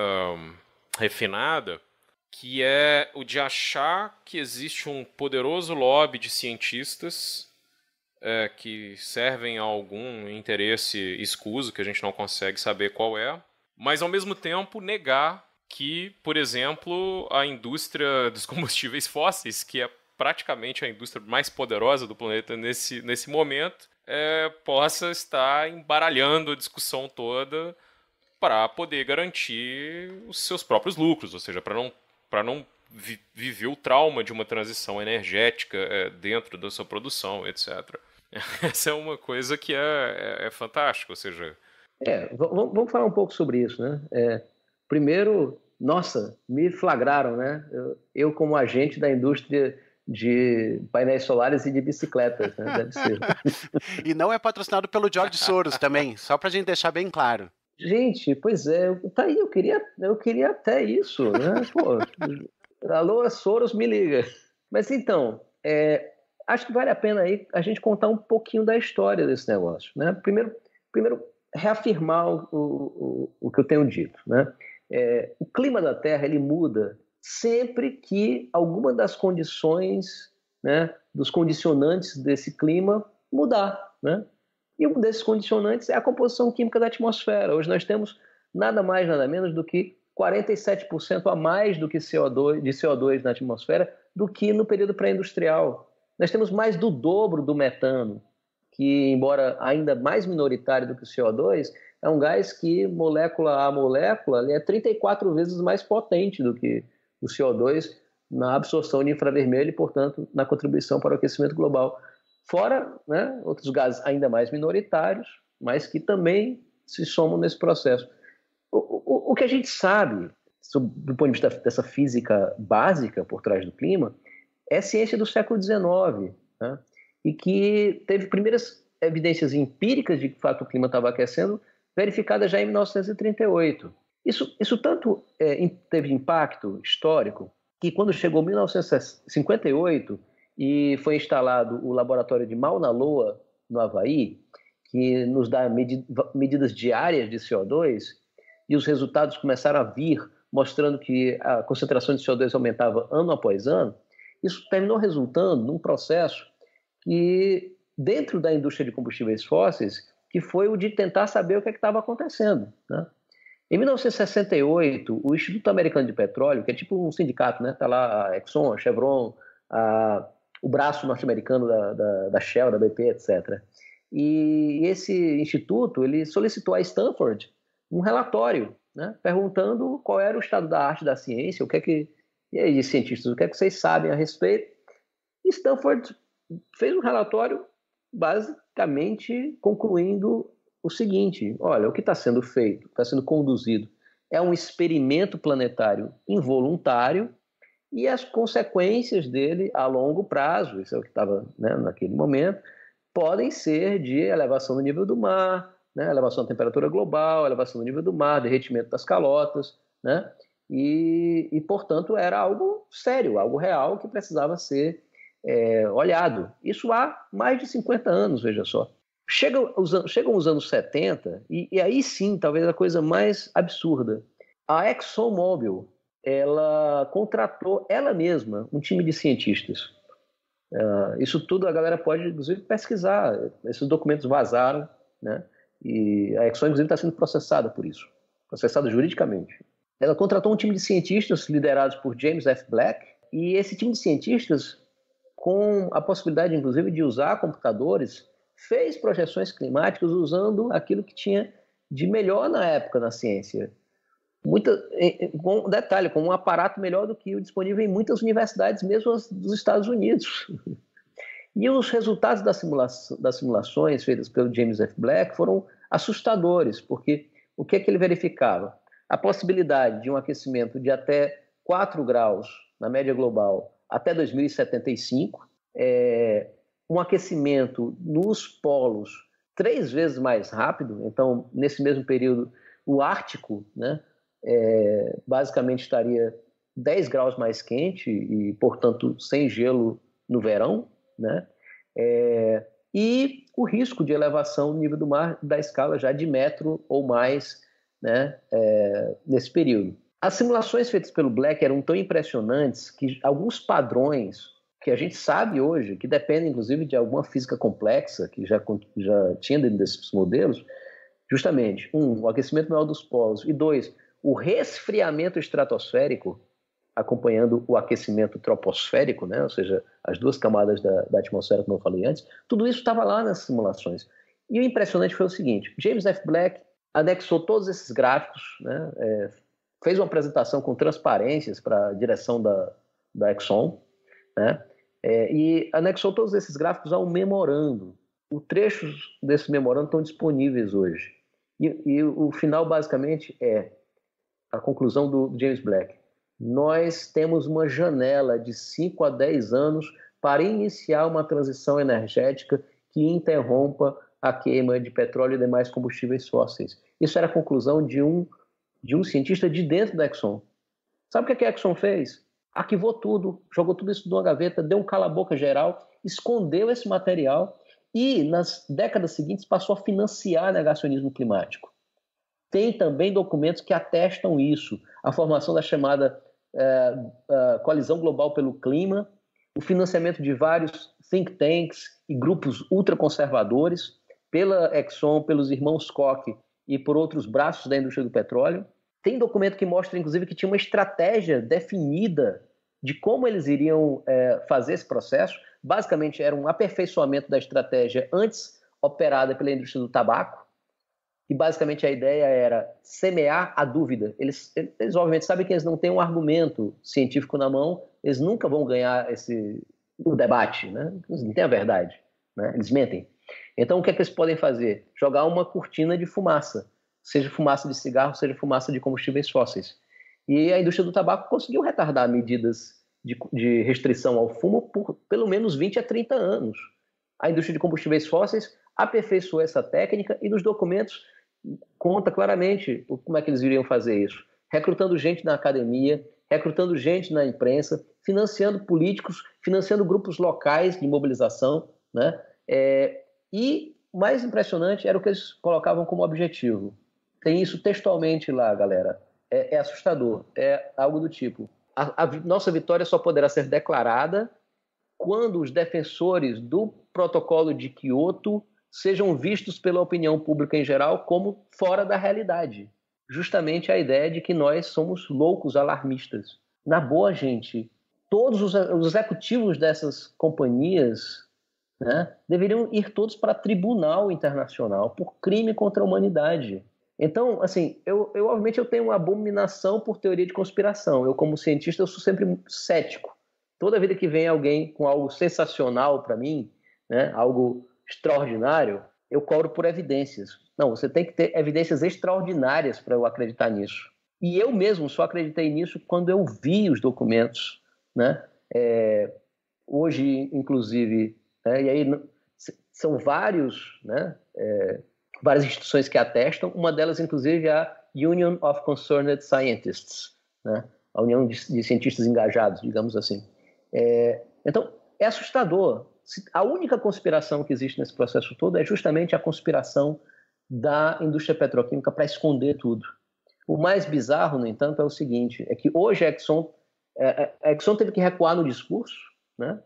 refinada, que é o de achar que existe um poderoso lobby de cientistas que servem a algum interesse escuso que a gente não consegue saber qual é, mas ao mesmo tempo negar que, por exemplo, a indústria dos combustíveis fósseis, que é praticamente a indústria mais poderosa do planeta nesse momento, possa estar embaralhando a discussão toda para poder garantir os seus próprios lucros, ou seja, para não viver o trauma de uma transição energética dentro da sua produção, etc. Essa é uma coisa que é fantástica, ou seja... Vamos falar um pouco sobre isso, né? Primeiro, nossa, me flagraram, né? Eu como agente da indústria de painéis solares e de bicicletas, né? Deve ser. E não é patrocinado pelo George Soros também, só pra gente deixar bem claro. Gente, pois é, tá aí, eu queria até isso, né? Pô, alô, Soros, me liga. Mas então, acho que vale a pena aí a gente contar um pouquinho da história desse negócio, né? Primeiro reafirmar o que eu tenho dito, né? O clima da Terra ele muda sempre que alguma das condições, né, dos condicionantes desse clima mudar, né? E um desses condicionantes é a composição química da atmosfera. Hoje nós temos nada mais, nada menos do que 47% a mais do que de CO2 na atmosfera do que no período pré-industrial. Nós temos mais do dobro do metano, que, embora ainda mais minoritário do que o CO2, é um gás que, molécula a molécula, ele é 34 vezes mais potente do que o CO2 na absorção de infravermelho e, portanto, na contribuição para o aquecimento global. Fora, né, outros gases ainda mais minoritários, mas que também se somam nesse processo. O que a gente sabe, do ponto de vista dessa física básica por trás do clima, é ciência do século XIX, né? E que teve primeiras evidências empíricas de que, de fato, o clima estava aquecendo, verificadas já em 1938. Isso tanto teve impacto histórico que, quando chegou 1958 e foi instalado o laboratório de Mauna Loa, no Havaí, que nos dá medidas diárias de CO2, e os resultados começaram a vir mostrando que a concentração de CO2 aumentava ano após ano, isso terminou resultando num processo que, dentro da indústria de combustíveis fósseis, que foi o de tentar saber o que estava acontecendo, né? Em 1968, o Instituto Americano de Petróleo, que é tipo um sindicato, né? Tá lá a Exxon, a Chevron, o braço norte-americano da Shell, da BP, etc. E esse instituto ele solicitou a Stanford um relatório, né? Perguntando qual era o estado da arte da ciência, e aí, cientistas, o que é que vocês sabem a respeito? E Stanford fez um relatório basicamente concluindo o seguinte: olha, o que está sendo feito, está sendo conduzido, é um experimento planetário involuntário e as consequências dele a longo prazo, isso é o que estava, né, naquele momento, podem ser de elevação do nível do mar, né, elevação da temperatura global, elevação do nível do mar, derretimento das calotas, né, e, portanto, era algo sério, algo real que precisava ser olhado. Isso há mais de 50 anos, veja só. Chegam os anos 70 e aí sim, talvez a coisa mais absurda. A ExxonMobil, ela contratou ela mesma um time de cientistas. Isso tudo a galera pode, inclusive, pesquisar. Esses documentos vazaram, né? E a Exxon, inclusive, está sendo processada por isso, processada juridicamente. Ela contratou um time de cientistas liderados por James F. Black, e esse time de cientistas, com a possibilidade, inclusive, de usar computadores, fez projeções climáticas usando aquilo que tinha de melhor na época na ciência. Com detalhe, com um aparato melhor do que o disponível em muitas universidades, mesmo as dos Estados Unidos. E os resultados das simulações feitas pelo James F. Black foram assustadores, porque o que é que ele verificava? A possibilidade de um aquecimento de até 4 graus na média global até 2075, um aquecimento nos polos 3 vezes mais rápido. Então, nesse mesmo período, o Ártico, né, basicamente estaria 10 graus mais quente e, portanto, sem gelo no verão, né? E o risco de elevação do nível do mar da escala já de metro ou mais, né, nesse período. As simulações feitas pelo Black eram tão impressionantes que alguns padrões que a gente sabe hoje, que dependem inclusive de alguma física complexa que já tinha dentro desses modelos, justamente, o aquecimento maior dos polos, e 2, o resfriamento estratosférico acompanhando o aquecimento troposférico, né? Ou seja, as 2 camadas da atmosfera, como eu falei antes, tudo isso estava lá nas simulações. E o impressionante foi o seguinte: James F. Black anexou todos esses gráficos, né? Fez uma apresentação com transparências para a direção da Exxon, né? E anexou todos esses gráficos a um memorando. Os trechos desse memorando estão disponíveis hoje. E o final, basicamente, é a conclusão do James Black. Nós temos uma janela de 5 a 10 anos para iniciar uma transição energética que interrompa a queima de petróleo e demais combustíveis fósseis. Isso era a conclusão de um cientista de dentro da Exxon. Sabe o que a Exxon fez? Arquivou tudo, jogou tudo isso numa gaveta, deu um cala-boca geral, escondeu esse material e, nas décadas seguintes, passou a financiar negacionismo climático. Tem também documentos que atestam isso, a formação da chamada Coalizão Global pelo Clima, o financiamento de vários think tanks e grupos ultraconservadores pela Exxon, pelos irmãos Koch e por outros braços da indústria do petróleo. Tem documento que mostra, inclusive, que tinha uma estratégia definida de como eles iriam fazer esse processo. Basicamente, era um aperfeiçoamento da estratégia antes operada pela indústria do tabaco. E, basicamente, a ideia era semear a dúvida. Eles obviamente, sabem que eles não têm um argumento científico na mão, eles nunca vão ganhar o debate, né? Eles não têm a verdade, né? Eles mentem. Então, o que é que eles podem fazer? Jogar uma cortina de fumaça, seja fumaça de cigarro, seja fumaça de combustíveis fósseis. E a indústria do tabaco conseguiu retardar medidas de restrição ao fumo por pelo menos 20 a 30 anos. A indústria de combustíveis fósseis aperfeiçoou essa técnica e nos documentos conta claramente como é que eles iriam fazer isso. Recrutando gente na academia, recrutando gente na imprensa, financiando políticos, financiando grupos locais de mobilização, né? E o mais impressionante era o que eles colocavam como objetivo. Tem isso textualmente lá, galera. É assustador. É algo do tipo: a nossa vitória só poderá ser declarada quando os defensores do protocolo de Kyoto sejam vistos pela opinião pública em geral como fora da realidade. Justamente a ideia de que nós somos loucos alarmistas. Na boa, gente, todos os executivos dessas companhias, né, deveriam ir todos para tribunal internacional por crime contra a humanidade. Então, assim, obviamente eu tenho uma abominação por teoria de conspiração. Eu, como cientista, eu sou sempre cético. Toda vida que vem alguém com algo sensacional para mim, né, algo extraordinário, eu cobro por evidências. Não, você tem que ter evidências extraordinárias para eu acreditar nisso. E eu mesmo só acreditei nisso quando eu vi os documentos, né? Hoje, inclusive, né, e aí são vários, né, várias instituições que atestam. Uma delas, inclusive, é a Union of Concerned Scientists, né? A União de Cientistas Engajados, digamos assim. Então, é assustador. A única conspiração que existe nesse processo todo é justamente a conspiração da indústria petroquímica para esconder tudo. O mais bizarro, no entanto, é o seguinte: é que hoje a Exxon teve que recuar no discurso, né?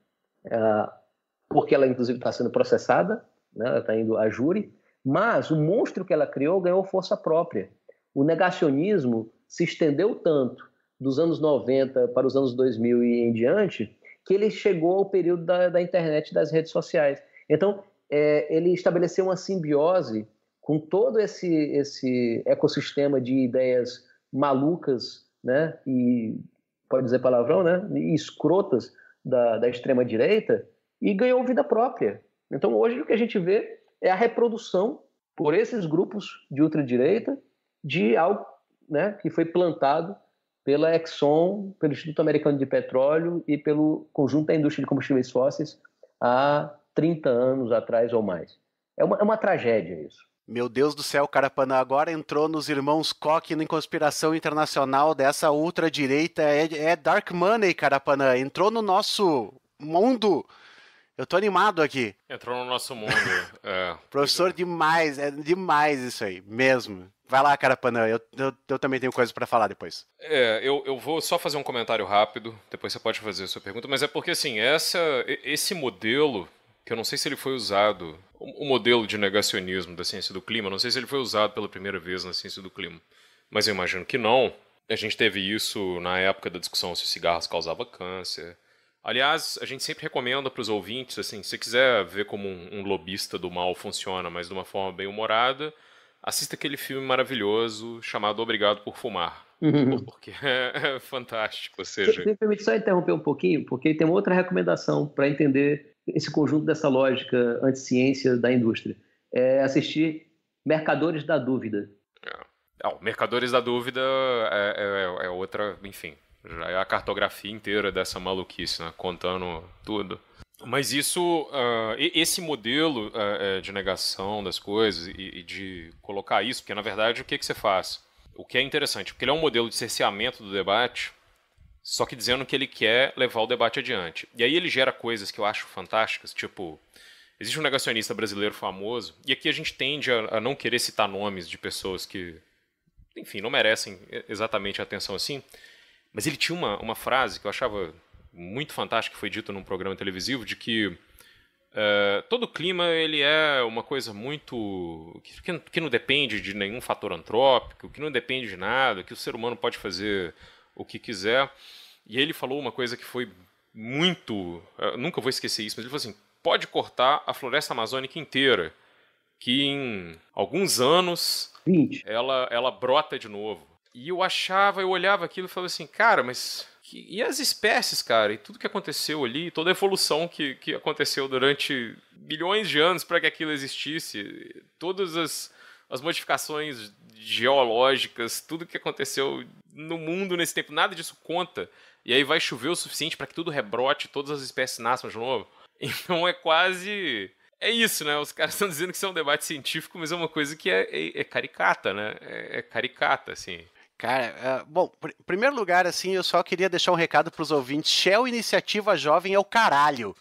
Porque ela, inclusive, está sendo processada, né? Ela está indo a júri, mas o monstro que ela criou ganhou força própria. O negacionismo se estendeu tanto dos anos 90 para os anos 2000 e em diante, que ele chegou ao período da internet e das redes sociais. Então, ele estabeleceu uma simbiose com todo esse ecossistema de ideias malucas, né, e pode dizer palavrão, né, e escrotas da extrema-direita, e ganhou vida própria. Então, hoje, o que a gente vê é a reprodução por esses grupos de ultradireita de algo, né, que foi plantado pela Exxon, pelo Instituto Americano de Petróleo e pelo conjunto da indústria de combustíveis fósseis há 30 anos atrás ou mais. É uma tragédia isso. Meu Deus do céu, Carapana, agora entrou nos irmãos Koch em conspiração internacional dessa ultradireita. É Dark Money, Carapana. Entrou no nosso mundo. Eu tô animado aqui. Entrou no nosso mundo. Professor, demais. É demais isso aí, mesmo. Vai lá, Carapana. Eu também tenho coisas pra falar depois. Eu vou só fazer um comentário rápido. Depois você pode fazer a sua pergunta. Mas é porque, assim, esse modelo, que eu não sei se ele foi usado, o modelo de negacionismo da ciência do clima, não sei se ele foi usado pela primeira vez na ciência do clima. Mas eu imagino que não. A gente teve isso na época da discussão se cigarros causavam câncer. Aliás, a gente sempre recomenda para os ouvintes, assim, se você quiser ver como um lobista do mal funciona, mas de uma forma bem humorada, assista aquele filme maravilhoso chamado Obrigado por Fumar. Porque é fantástico. Ou seja... Me permite só interromper um pouquinho, porque tem uma outra recomendação para entender esse conjunto dessa lógica anti-ciência da indústria. É assistir Mercadores da Dúvida. Mercadores da Dúvida é outra, enfim... Já é a cartografia inteira dessa maluquice, né? Contando tudo. Mas esse modelo de negação das coisas e de colocar isso, porque na verdade o que você faz? O que é interessante, porque ele é um modelo de cerceamento do debate, só que dizendo que ele quer levar o debate adiante. E aí ele gera coisas que eu acho fantásticas, tipo, existe um negacionista brasileiro famoso, e aqui a gente tende a não querer citar nomes de pessoas que, enfim, não merecem exatamente a atenção assim. Mas ele tinha uma frase que eu achava muito fantástica, que foi dita num programa televisivo, de que todo clima ele é uma coisa muito... que não depende de nenhum fator antrópico, que não depende de nada, que o ser humano pode fazer o que quiser. E ele falou uma coisa que foi muito... nunca vou esquecer isso, mas ele falou assim, pode cortar a floresta amazônica inteira, que em alguns anos ela brota de novo. E eu olhava aquilo e falava assim, cara, mas... E as espécies, cara? E tudo que aconteceu ali, toda a evolução que aconteceu durante bilhões de anos para que aquilo existisse, todas as modificações geológicas, tudo que aconteceu no mundo nesse tempo, nada disso conta. E aí vai chover o suficiente para que tudo rebrote, todas as espécies nasçam de novo. Então é quase... É isso, né? Os caras estão dizendo que isso é um debate científico, mas é uma coisa que é caricata, né? É caricata, assim... Cara, bom, em primeiro lugar, assim, eu só queria deixar um recado pros ouvintes. Shell Iniciativa Jovem é o caralho,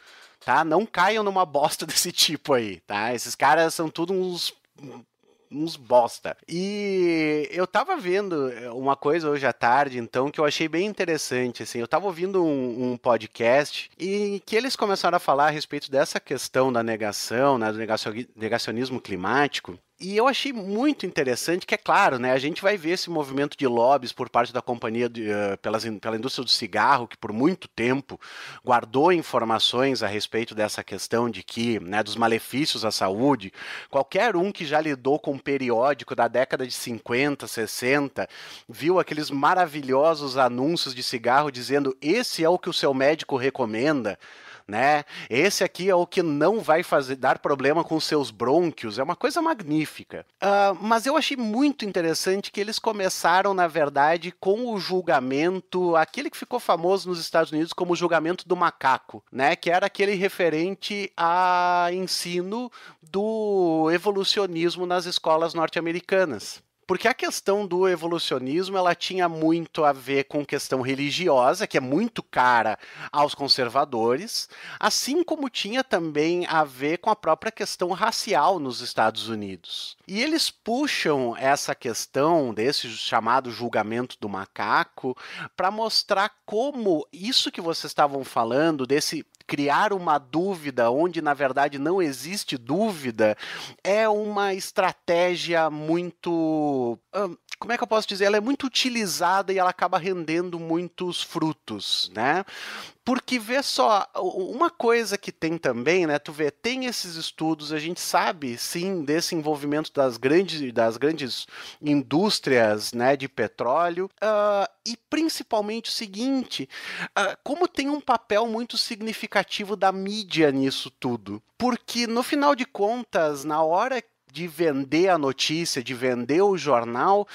tá? Não caiam numa bosta desse tipo aí, tá? Esses caras são tudo uns bosta. E eu tava vendo uma coisa hoje à tarde, então, que eu achei bem interessante, assim. Eu tava ouvindo um podcast e que eles começaram a falar a respeito dessa questão da negação, né, do negacionismo climático. E eu achei muito interessante que, é claro, né, a gente vai ver esse movimento de lobbies por parte da companhia pela indústria do cigarro, que por muito tempo guardou informações a respeito dessa questão de que, né, dos malefícios à saúde. Qualquer um que já lidou com um periódico da década de 50, 60, viu aqueles maravilhosos anúncios de cigarro dizendo esse é o que o seu médico recomenda, né? Esse aqui é o que não vai dar problema com seus brônquios, é uma coisa magnífica. Mas eu achei muito interessante que eles começaram, na verdade, com o julgamento, aquele que ficou famoso nos Estados Unidos como o julgamento do macaco, né? Que era aquele referente a ensino do evolucionismo nas escolas norte-americanas. Porque a questão do evolucionismo, ela tinha muito a ver com questão religiosa, que é muito cara aos conservadores, assim como tinha também a ver com a própria questão racial nos Estados Unidos. E eles puxam essa questão desse chamado julgamento do macaco para mostrar como isso que vocês estavam falando, desse criar uma dúvida onde, na verdade, não existe dúvida, é uma estratégia muito como é que eu posso dizer? Ela é muito utilizada e ela acaba rendendo muitos frutos, né? Porque, vê só, uma coisa que tem também, né? Tu vê, tem esses estudos, a gente sabe, sim, desse envolvimento das grandes indústrias, né, de petróleo, e principalmente o seguinte, como tem um papel muito significativo da mídia nisso tudo. Porque, no final de contas, na hora de vender a notícia, de vender o jornal,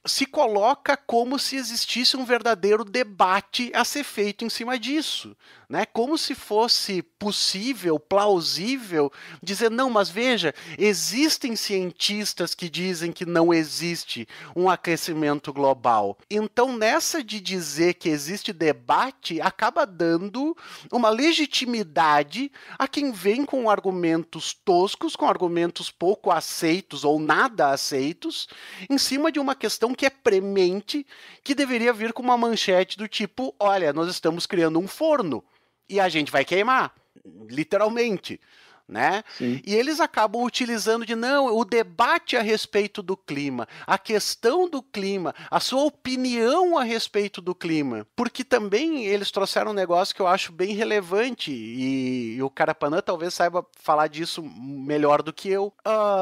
se coloca como se existisse um verdadeiro debate a ser feito em cima disso, né? Como se fosse possível, plausível, dizer, não, mas veja, existem cientistas que dizem que não existe um aquecimento global. Então, nessa de dizer que existe debate, acaba dando uma legitimidade a quem vem com argumentos toscos, com argumentos pouco aceitos ou nada aceitos, em cima de uma questão que é premente, que deveria vir com uma manchete do tipo, olha, nós estamos criando um forno e a gente vai queimar, literalmente, né? Sim. E eles acabam utilizando de, não, o debate a respeito do clima, a questão do clima, a sua opinião a respeito do clima, porque também eles trouxeram um negócio que eu acho bem relevante, e o Carapanã talvez saiba falar disso melhor do que eu.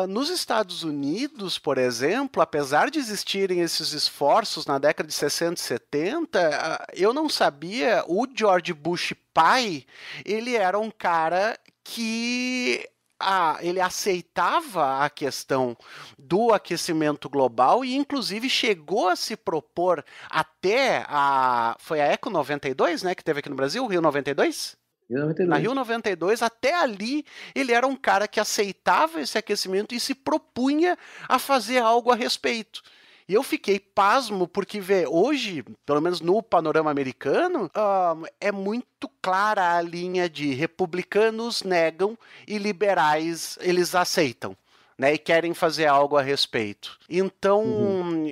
Nos Estados Unidos, por exemplo, apesar de existirem esses esforços na década de 60 e 70, eu não sabia, o George Bush pai, ele era um cara que ele aceitava a questão do aquecimento global e, inclusive, chegou a se propor até foi a Eco 92, né, que teve aqui no Brasil, Rio 92? Na Rio 92, até ali, ele era um cara que aceitava esse aquecimento e se propunha a fazer algo a respeito. E eu fiquei pasmo porque, hoje, pelo menos no panorama americano, é muito clara a linha de republicanos negam e liberais eles aceitam, né, e querem fazer algo a respeito. Então,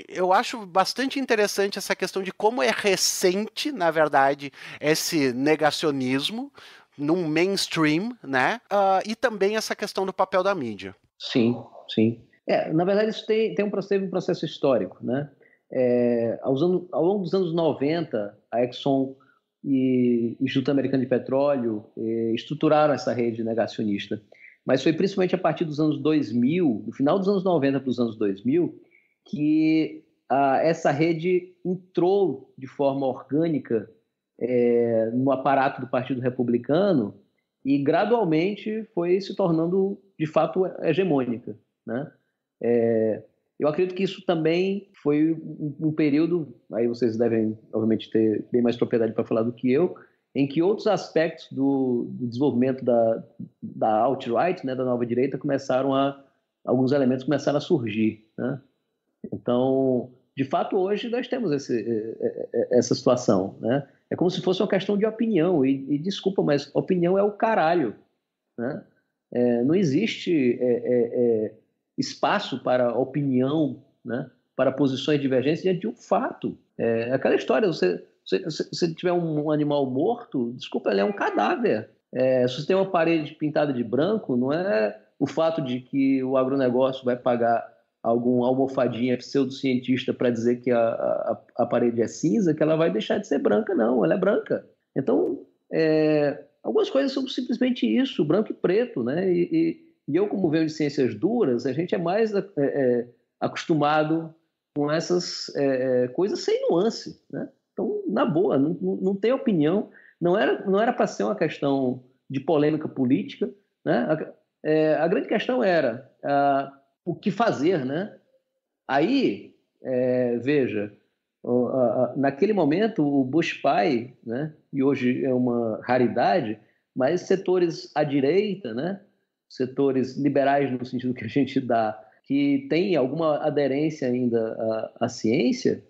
eu acho bastante interessante essa questão de como é recente, na verdade, esse negacionismo num mainstream, né, e também essa questão do papel da mídia. Sim, sim. Na verdade, isso teve um processo histórico, né? Ao longo dos anos 90, a Exxon e o Instituto Americano de Petróleo estruturaram essa rede negacionista. Mas foi principalmente a partir dos anos 2000, no final dos anos 90 para os anos 2000, que essa rede entrou de forma orgânica no aparato do Partido Republicano e gradualmente foi se tornando, de fato, hegemônica, né? Eu acredito que isso também foi um período, aí vocês devem, obviamente, ter bem mais propriedade para falar do que eu, em que outros aspectos do desenvolvimento da alt-right, né, da nova direita, alguns elementos começaram a surgir, né? Então, de fato, hoje nós temos essa situação, né? É como se fosse uma questão de opinião, e desculpa, mas opinião é o caralho, né? Não existe espaço para opinião, né, para posições divergentes diante de um fato. Aquela história, se tiver um animal morto, desculpa, ele é um cadáver. Se você tem uma parede pintada de branco, não é o fato de que o agronegócio vai pagar alguma almofadinha pseudocientista para dizer que a parede é cinza, que ela vai deixar de ser branca, não, ela é branca. Então, algumas coisas são simplesmente isso, branco e preto, né? E eu, como venho de ciências duras, a gente é mais acostumado com essas coisas sem nuance, né? Então, na boa, não tem opinião. Não era para ser uma questão de polêmica política, né? A grande questão era o que fazer, né? Aí, veja, naquele momento, o Bush pai, né? E hoje é uma raridade, mas setores à direita, né? Setores liberais no sentido que a gente dá, que tem alguma aderência ainda à ciência,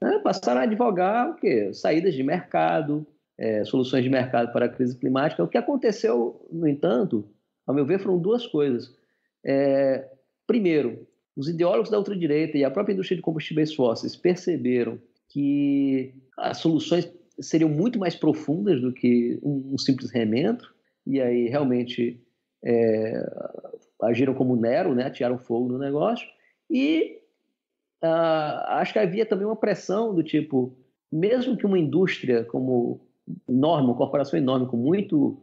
né, passaram a advogar o quê? Saídas de mercado, soluções de mercado para a crise climática. O que aconteceu, no entanto, ao meu ver, foram duas coisas. Primeiro, os ideólogos da ultradireita e a própria indústria de combustíveis fósseis perceberam que as soluções seriam muito mais profundas do que um simples remendo, e aí realmente agiram como Nero, né? Atiraram fogo no negócio, e acho que havia também uma pressão do tipo, mesmo que uma indústria como enorme, uma corporação enorme com muito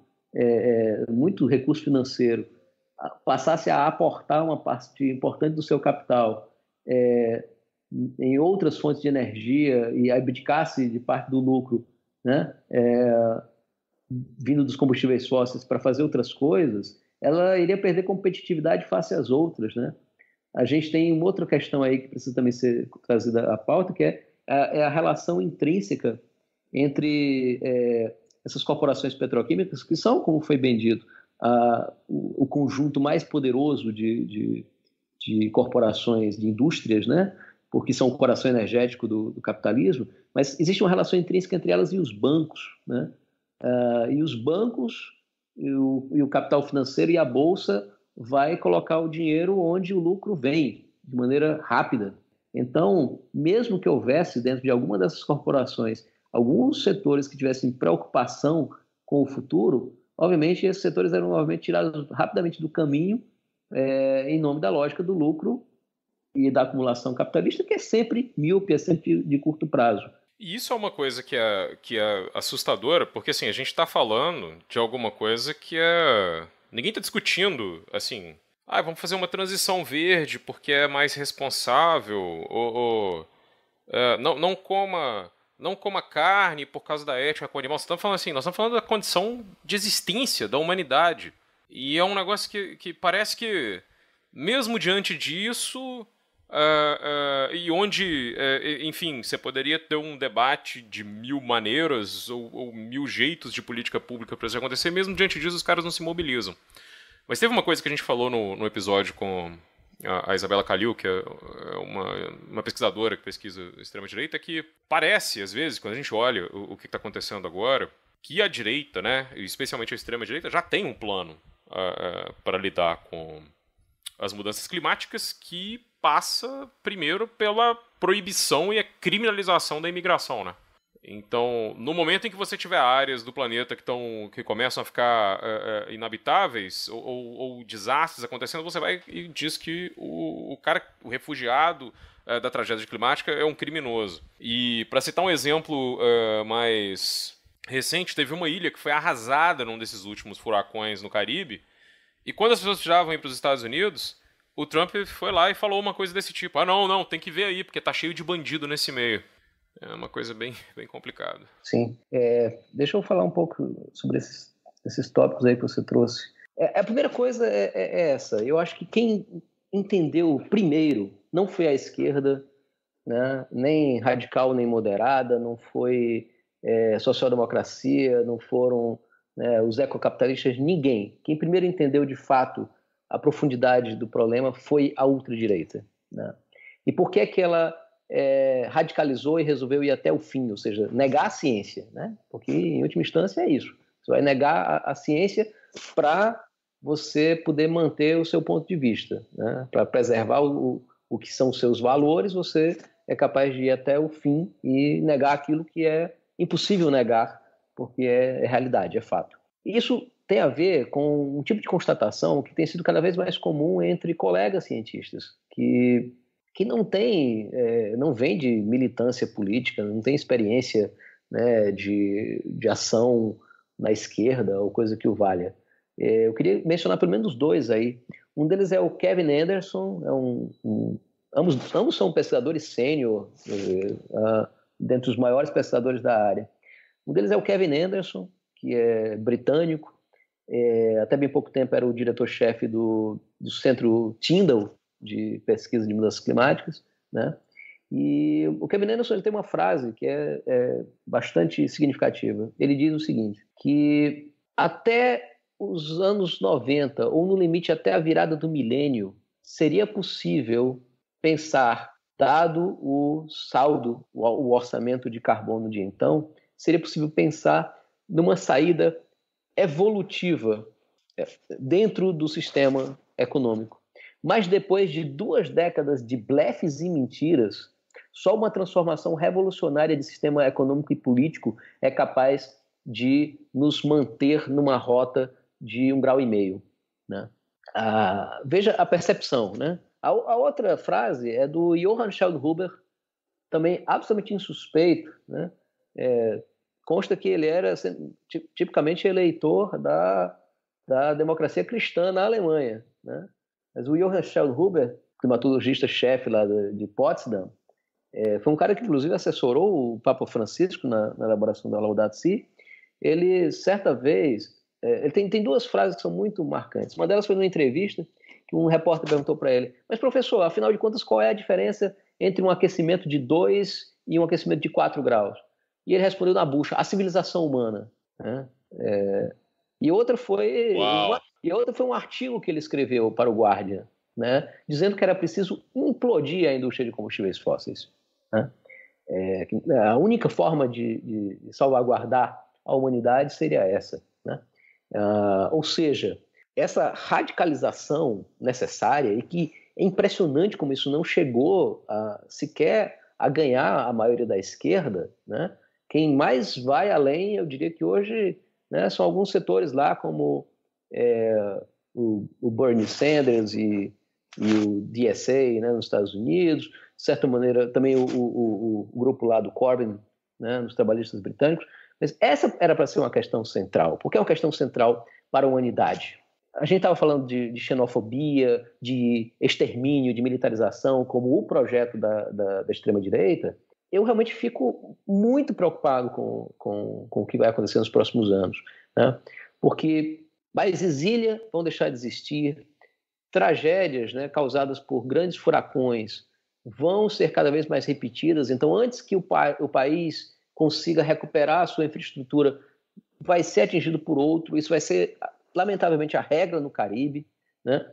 recurso financeiro passasse a aportar uma parte importante do seu capital em outras fontes de energia e abdicasse de parte do lucro, né, vindo dos combustíveis fósseis para fazer outras coisas, ela iria perder competitividade face às outras, né? A gente tem uma outra questão aí que precisa também ser trazida à pauta, que é a relação intrínseca entre essas corporações petroquímicas, que são, como foi bem dito, o conjunto mais poderoso de corporações, de indústrias, né? Porque são o coração energético do capitalismo, mas existe uma relação intrínseca entre elas e os bancos, né? E os bancos e o capital financeiro e a bolsa vai colocar o dinheiro onde o lucro vem, de maneira rápida. Então, mesmo que houvesse dentro de alguma dessas corporações alguns setores que tivessem preocupação com o futuro, obviamente esses setores eram novamente tirados rapidamente do caminho em nome da lógica do lucro e da acumulação capitalista, que é sempre míope, é sempre de curto prazo. E isso é uma coisa que é assustadora, porque assim, a gente está falando de alguma coisa que ninguém está discutindo, assim, vamos fazer uma transição verde porque é mais responsável, ou não coma carne por causa da ética com o animal. Nós estamos falando da condição de existência da humanidade. E é um negócio que parece que, mesmo diante disso, e onde, enfim, você poderia ter um debate de 1000 maneiras ou 1000 jeitos de política pública para isso acontecer, mesmo diante disso os caras não se mobilizam. Mas teve uma coisa que a gente falou no episódio com a Isabela Calil, que é uma pesquisadora que pesquisa extrema-direita, que parece, às vezes, quando a gente olha o que está acontecendo agora, que a direita, né, especialmente a extrema-direita, já tem um plano para lidar com as mudanças climáticas, que passa primeiro pela proibição e a criminalização da imigração, né? Então, no momento em que você tiver áreas do planeta que começam a ficar inabitáveis ou desastres acontecendo, você vai e diz que o refugiado da tragédia climática é um criminoso. E, para citar um exemplo mais recente, teve uma ilha que foi arrasada num desses últimos furacões no Caribe, e quando as pessoas precisavam ir para os Estados Unidos, o Trump foi lá e falou uma coisa desse tipo: não, tem que ver aí, porque tá cheio de bandido nesse meio. É uma coisa bem, bem complicada. Sim. Deixa eu falar um pouco sobre esses tópicos aí que você trouxe. A primeira coisa é essa. Eu acho que quem entendeu primeiro não foi a esquerda, né? Nem radical nem moderada, não foi social-democracia, não foram os ecocapitalistas, ninguém. Quem primeiro entendeu de fato a profundidade do problema foi a ultradireita, né? E por que que ela radicalizou e resolveu ir até o fim, ou seja, negar a ciência, né? Porque, em última instância, é isso. Você vai negar a ciência para você poder manter o seu ponto de vista, né? Para preservar o que são os seus valores, você é capaz de ir até o fim e negar aquilo que é impossível negar, porque é realidade, é fato. E isso tem a ver com um tipo de constatação que tem sido cada vez mais comum entre colegas cientistas, que não vem de militância política, não tem experiência, né, de ação na esquerda ou coisa que o valha. Eu queria mencionar pelo menos dois aí. Um deles é o Kevin Anderson, ambos são pesquisadores sênior, dentre os maiores pesquisadores da área. Um deles é o Kevin Anderson, que é britânico, até bem pouco tempo era o diretor-chefe do Centro Tyndall de pesquisa de mudanças climáticas, né? E o Kevin Anderson, ele tem uma frase que é bastante significativa. Ele diz o seguinte, que até os anos 90, ou no limite até a virada do milênio, seria possível pensar, dado o saldo, o orçamento de carbono de então, seria possível pensar numa saída evolutiva dentro do sistema econômico. Mas depois de 2 décadas de blefes e mentiras, só uma transformação revolucionária de sistema econômico e político é capaz de nos manter numa rota de 1,5 graus, né? Veja a percepção, né? A outra frase é do Johann Schaldhuber, também absolutamente insuspeito, né? Consta que ele era tipicamente eleitor da democracia cristã na Alemanha, né? Mas o Johann Schaldhuber, climatologista-chefe lá de Potsdam, foi um cara que, inclusive, assessorou o Papa Francisco na elaboração da Laudato Si. Ele, certa vez, ele tem duas frases que são muito marcantes. Uma delas foi numa entrevista que um repórter perguntou para ele: mas, professor, afinal de contas, qual é a diferença entre um aquecimento de 2 e um aquecimento de 4 graus? E ele respondeu na bucha: a civilização humana. Né? E outra foi um artigo que ele escreveu para o Guardian, né, dizendo que era preciso implodir a indústria de combustíveis fósseis. Né? A única forma de salvaguardar a humanidade seria essa. Né? Ou seja, essa radicalização necessária, e que é impressionante como isso não chegou sequer a ganhar a maioria da esquerda, né? Quem mais vai além, eu diria que hoje, né, são alguns setores lá, como o Bernie Sanders e o DSA, né, nos Estados Unidos, de certa maneira também o grupo lá do Corbyn, né, nos trabalhistas britânicos. Mas essa era para ser uma questão central. Por que é uma questão central para a humanidade? A gente estava falando de xenofobia, de extermínio, de militarização, como o projeto da extrema-direita. Eu realmente fico muito preocupado com o que vai acontecer nos próximos anos, né? Porque países ilha vão deixar de existir, tragédias, né, causadas por grandes furacões vão ser cada vez mais repetidas. Então, antes que o país consiga recuperar a sua infraestrutura, vai ser atingido por outro. Isso vai ser, lamentavelmente, a regra no Caribe, né?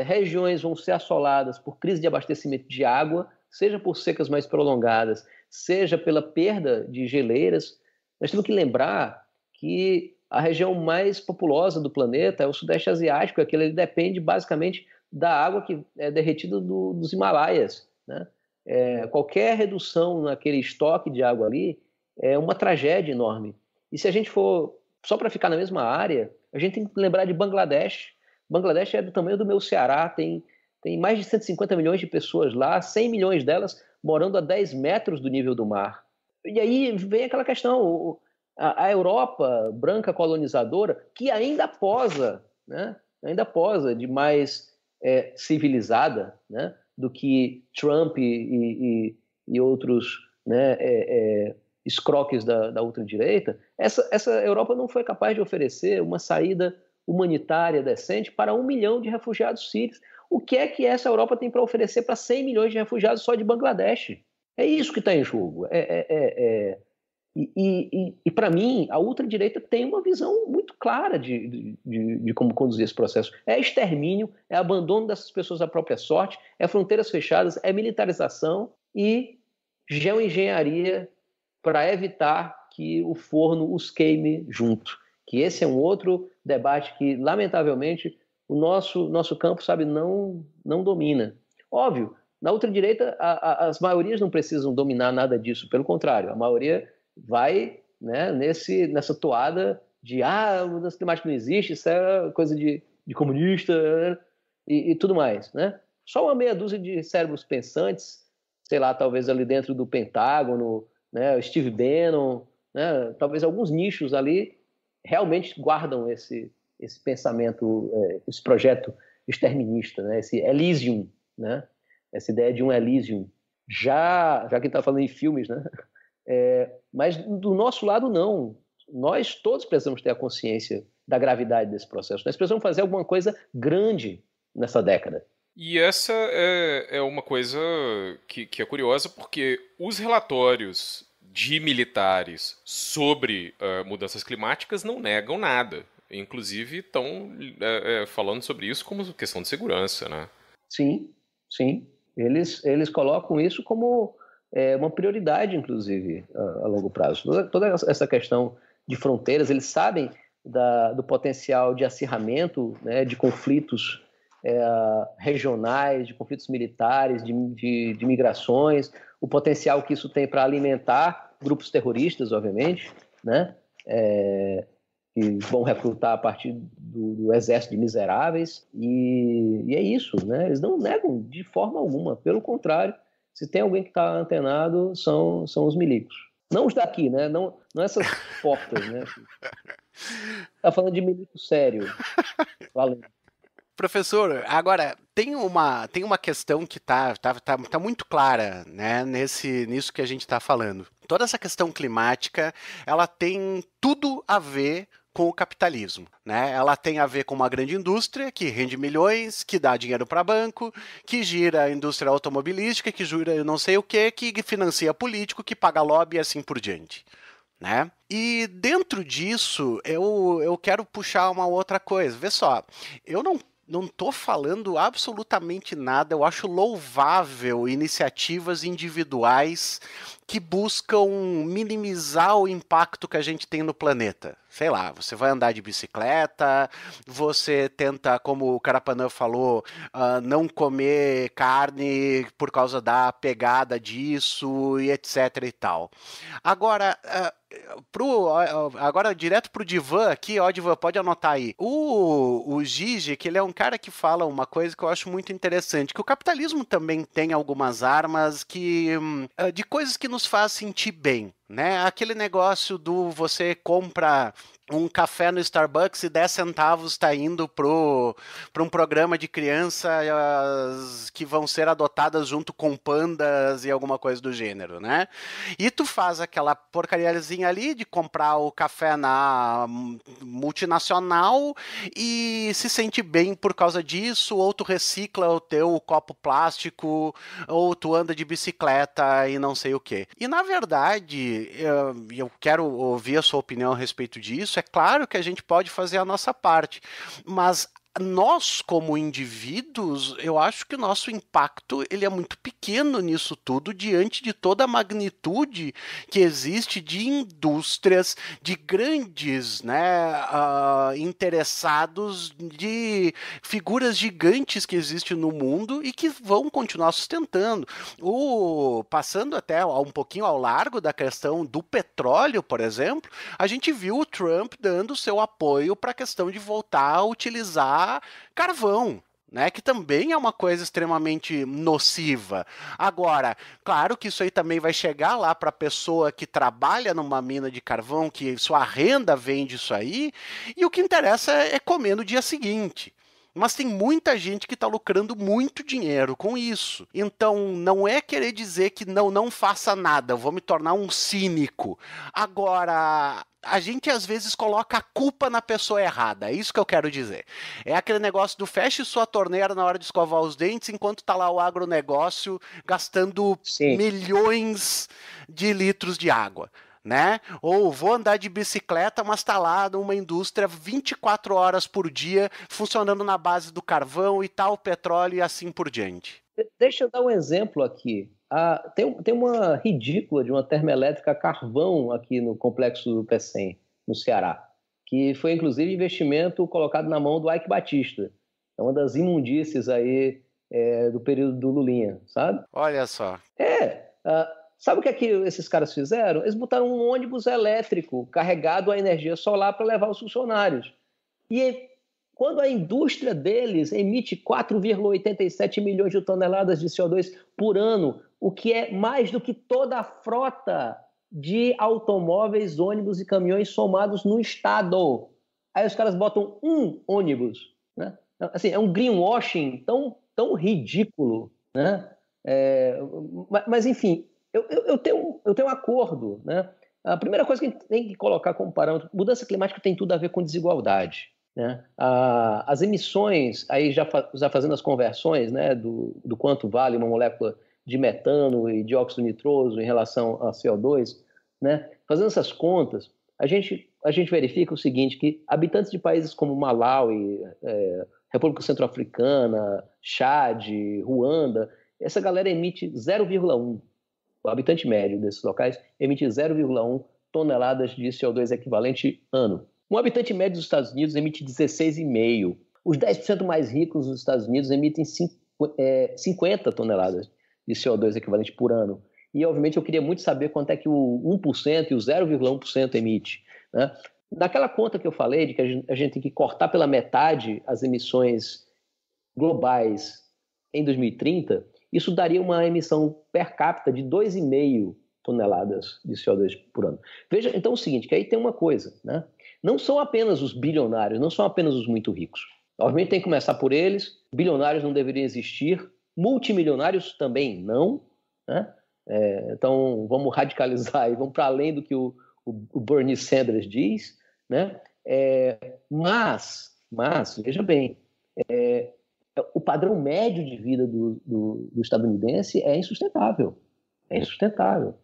Regiões vão ser assoladas por crise de abastecimento de água, seja por secas mais prolongadas, seja pela perda de geleiras. Nós temos que lembrar que a região mais populosa do planeta é o Sudeste Asiático, aquele ele depende basicamente da água que é derretida dos Himalaias, né? Qualquer redução naquele estoque de água ali é uma tragédia enorme. E se a gente for, só para ficar na mesma área, a gente tem que lembrar de Bangladesh. Bangladesh é do tamanho do meu Ceará, tem mais de 150 milhões de pessoas lá, 100 milhões delas morando a 10 metros do nível do mar. E aí vem aquela questão, a Europa branca colonizadora, que ainda posa, né? Ainda posa de mais civilizada, né? Do que Trump e outros, né, escroques da ultradireita. Essa Europa não foi capaz de oferecer uma saída humanitária decente para 1 milhão de refugiados sírios. O que é que essa Europa tem para oferecer para 100 milhões de refugiados só de Bangladesh? É isso que está em jogo. E para mim, a ultradireita tem uma visão muito clara de como conduzir esse processo. É extermínio, é abandono dessas pessoas à própria sorte, é fronteiras fechadas, é militarização e geoengenharia para evitar que o forno os queime junto. Que esse é um outro debate que, lamentavelmente, o nosso campo, sabe, não domina. Óbvio, na ultradireita, as maiorias não precisam dominar nada disso, pelo contrário, a maioria vai, né, nessa toada de a mudança climática não existe, isso é coisa de comunista e tudo mais, né? Só uma meia dúzia de cérebros pensantes, sei lá, talvez ali dentro do Pentágono, né, Steve Bannon, né, talvez alguns nichos ali realmente guardam esse pensamento, esse projeto exterminista, né, esse Elysium, né, essa ideia de um Elysium. Já que está falando em filmes, né? Mas do nosso lado, não. Nós todos precisamos ter a consciência da gravidade desse processo. Nós precisamos fazer alguma coisa grande nessa década. E essa é uma coisa que é curiosa, porque os relatórios de militares sobre mudanças climáticas não negam nada. Inclusive, estão falando sobre isso como questão de segurança, né? Sim. Eles colocam isso como uma prioridade, inclusive, a longo prazo. Toda essa questão de fronteiras, eles sabem do potencial de acirramento, né, de conflitos regionais, de conflitos militares, de migrações, o potencial que isso tem para alimentar grupos terroristas, obviamente, né, que vão recrutar a partir do exército de miseráveis, e é isso, né? Eles não negam de forma alguma, pelo contrário, se tem alguém que está antenado, são os milicos. Não os daqui, né? Não essas portas, né? Tá falando de milico sério. Valeu. Professor, agora, tem uma questão que tá muito clara, né, nisso que a gente está falando. Toda essa questão climática, ela tem tudo a ver com o capitalismo, né? Ela tem a ver com uma grande indústria que rende milhões, que dá dinheiro para banco, que gira a indústria automobilística, que gira não sei o que financia político, que paga lobby e assim por diante, né? E dentro disso, eu quero puxar uma outra coisa. Vê só, eu não estou falando absolutamente nada. Eu acho louvável iniciativas individuais que buscam minimizar o impacto que a gente tem no planeta. Sei lá, você vai andar de bicicleta, você tenta, como o Carapanã falou, não comer carne por causa da pegada disso e etc e tal. Agora, agora direto pro Divan aqui, ó, Divan, pode anotar aí. O Gigi, que ele é um cara que fala uma coisa que eu acho muito interessante, que o capitalismo também tem algumas armas de coisas que nos faz sentir bem, né? Aquele negócio do você compra um café no Starbucks e 10 centavos está indo para um programa de crianças que vão ser adotadas junto com pandas e alguma coisa do gênero, né? E tu faz aquela porcariazinha ali de comprar o café na multinacional e se sente bem por causa disso, ou tu recicla o teu copo plástico, ou tu anda de bicicleta e não sei o quê. E na verdade, eu quero ouvir a sua opinião a respeito disso. É claro que a gente pode fazer a nossa parte, mas nós, como indivíduos, eu acho que o nosso impacto ele é muito pequeno nisso tudo, diante de toda a magnitude que existe de indústrias, de grandes, né, interessados, de figuras gigantes que existem no mundo e que vão continuar sustentando. Passando até um pouquinho ao largo da questão do petróleo, por exemplo, a gente viu o Trump dando seu apoio para a questão de voltar a utilizar carvão, né, que também é uma coisa extremamente nociva. Agora, claro que isso aí também vai chegar lá para a pessoa que trabalha numa mina de carvão, que sua renda vem disso aí, e o que interessa é comer no dia seguinte. Mas tem muita gente que está lucrando muito dinheiro com isso. Então, não é querer dizer que não faça nada, eu vou me tornar um cínico. Agora, a gente às vezes coloca a culpa na pessoa errada, é isso que eu quero dizer. É aquele negócio do feche sua torneira na hora de escovar os dentes, enquanto tá lá o agronegócio gastando milhões de litros de água, né? Ou vou andar de bicicleta, mas tá lá numa indústria 24 horas por dia, funcionando na base do carvão e tal, petróleo e assim por diante. Deixa eu dar um exemplo aqui. Tem uma ridícula de uma termoelétrica a carvão aqui no complexo do Pecém, no Ceará, que foi inclusive investimento colocado na mão do Ike Batista. É uma das imundícies aí do período do Lulinha, sabe? Olha só. Sabe o que esses caras fizeram? Eles botaram um ônibus elétrico carregado a energia solar para levar os funcionários. E quando a indústria deles emite 4,87 milhões de toneladas de CO2 por ano, o que é mais do que toda a frota de automóveis, ônibus e caminhões somados no estado. Aí os caras botam um ônibus, né? Assim, é um greenwashing tão ridículo, né? Mas enfim, eu tenho um acordo, né? A primeira coisa que a gente tem que colocar como parâmetro, mudança climática tem tudo a ver com desigualdade, né? As emissões, aí já fazendo as conversões, né, do quanto vale uma molécula de metano e dióxido nitroso em relação a CO2, né? Fazendo essas contas, a gente verifica o seguinte, que habitantes de países como Malawi, República Centro-Africana, Chad, Ruanda, essa galera emite 0,1. O habitante médio desses locais emite 0,1 toneladas de CO2 equivalente ano. Um habitante médio dos Estados Unidos emite 16,5. Os 10% mais ricos dos Estados Unidos emitem 50 toneladas de CO2 equivalente por ano. E, obviamente, eu queria muito saber quanto é que o 1% e o 0,1% emite, né? naquela conta que eu falei, de que a gente tem que cortar pela metade as emissões globais em 2030, isso daria uma emissão per capita de 2,5 toneladas de CO2 por ano. Veja, então, é o seguinte, que aí tem uma coisa, né? Não são apenas os bilionários, não são apenas os muito ricos. Obviamente tem que começar por eles, bilionários não deveriam existir, multimilionários também não, né? Então, vamos radicalizar e vamos para além do que o Bernie Sanders diz, né? Mas, veja bem, o padrão médio de vida do estadunidense é insustentável. É insustentável.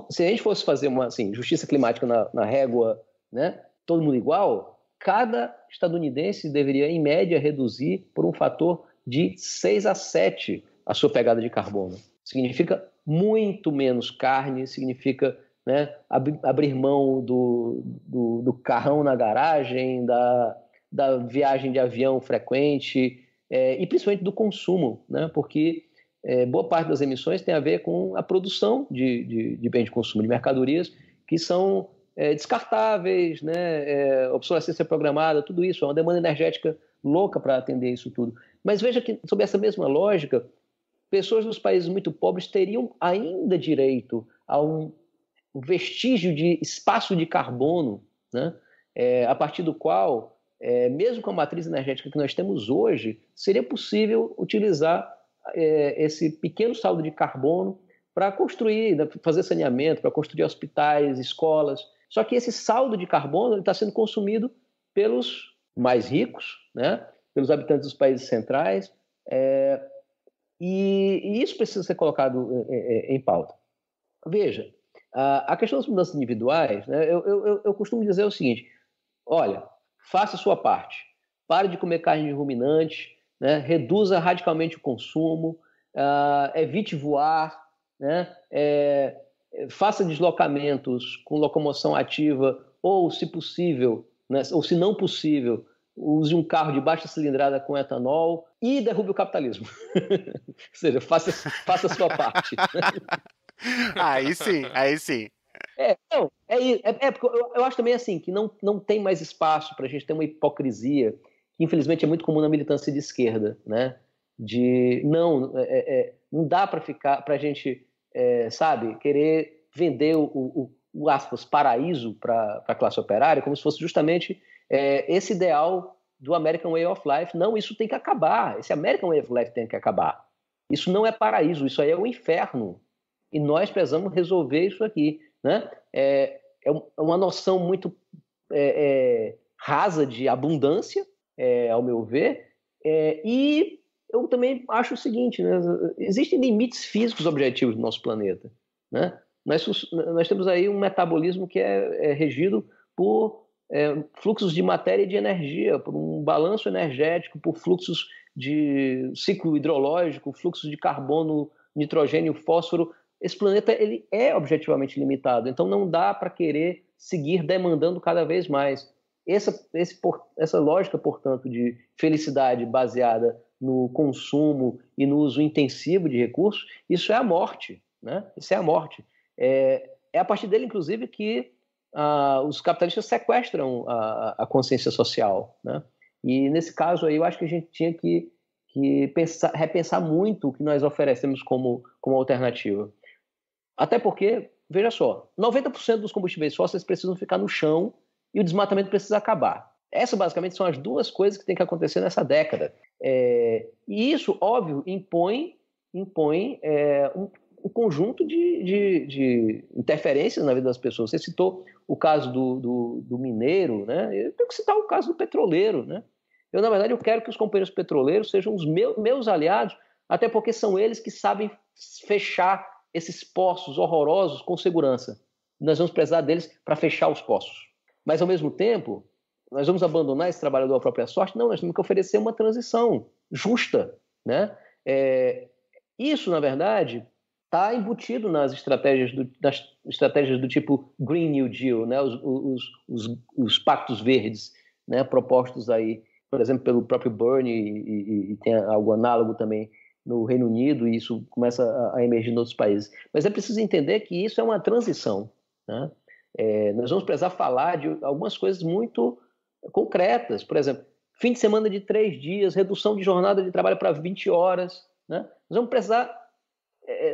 Se a gente fosse fazer uma justiça climática na régua, né, todo mundo igual, cada estadunidense deveria, em média, reduzir por um fator de 6 a 7 a sua pegada de carbono. Significa muito menos carne, significa, né, abrir mão do carrão na garagem, da viagem de avião frequente, e principalmente do consumo, né, porque boa parte das emissões tem a ver com a produção de bens de consumo, de mercadorias que são descartáveis, né, obsolescência programada, tudo isso, é uma demanda energética louca para atender isso tudo. Mas veja que, sob essa mesma lógica, pessoas dos países muito pobres teriam ainda direito a um vestígio de espaço de carbono, né, a partir do qual, mesmo com a matriz energética que nós temos hoje, seria possível utilizar esse pequeno saldo de carbono para construir, né, fazer saneamento, para construir hospitais, escolas. Só que esse saldo de carbono está sendo consumido pelos mais ricos, né, pelos habitantes dos países centrais, e isso precisa ser colocado em pauta. Veja, a questão das mudanças individuais, né, eu costumo dizer o seguinte: olha, faça a sua parte, pare de comer carne de ruminante, né, reduza radicalmente o consumo, evite voar, né, faça deslocamentos com locomoção ativa ou, se possível, né, ou se não possível, use um carro de baixa cilindrada com etanol e derrube o capitalismo. Ou seja, faça a sua parte. Aí sim. Porque eu acho também assim que não tem mais espaço para a gente ter uma hipocrisia que infelizmente é muito comum na militância de esquerda, né? Não dá para a gente, querer vender o aspas, paraíso para a classe operária como se fosse justamente esse ideal do American Way of Life. Não, isso tem que acabar. Esse American Way of Life tem que acabar. Isso não é paraíso, isso aí é o inferno. E nós precisamos resolver isso aqui, né? É uma noção muito rasa de abundância, ao meu ver, e eu também acho o seguinte, né? Existem limites físicos objetivos do nosso planeta, né? Nós temos aí um metabolismo que é regido por fluxos de matéria e de energia, por um balanço energético, por fluxos de ciclo hidrológico, fluxos de carbono, nitrogênio, fósforo. Esse planeta ele é objetivamente limitado, então não dá para querer seguir demandando cada vez mais. Essa lógica, portanto, de felicidade baseada no consumo e no uso intensivo de recursos, isso é a morte, né? Isso é a morte. É a partir dele, inclusive, que os capitalistas sequestram a consciência social, né? E nesse caso aí eu acho que a gente tinha que repensar muito o que nós oferecemos como alternativa. Até porque, veja só, 90% dos combustíveis fósseis precisam ficar no chão e o desmatamento precisa acabar. Essas, basicamente, são as duas coisas que têm que acontecer nessa década. E isso, óbvio, impõe um conjunto de interferências na vida das pessoas. Você citou o caso do mineiro, né? Eu tenho que citar o caso do petroleiro, né? Na verdade, eu quero que os companheiros petroleiros sejam os meus aliados, até porque são eles que sabem fechar esses poços horrorosos com segurança. Nós vamos precisar deles para fechar os poços. Mas, ao mesmo tempo, nós vamos abandonar esse trabalhador à própria sorte? Não, nós temos que oferecer uma transição justa, né? Isso, na verdade, está embutido nas estratégias do tipo Green New Deal, né? Os pactos verdes, né? Propostos aí, por exemplo, pelo próprio Bernie, e tem algo análogo também no Reino Unido, e isso começa a emergir em outros países. Mas é preciso entender que isso é uma transição, né? Nós vamos precisar falar de algumas coisas muito concretas. Por exemplo, fim de semana de 3 dias, redução de jornada de trabalho para 20 horas. Né? Nós vamos precisar,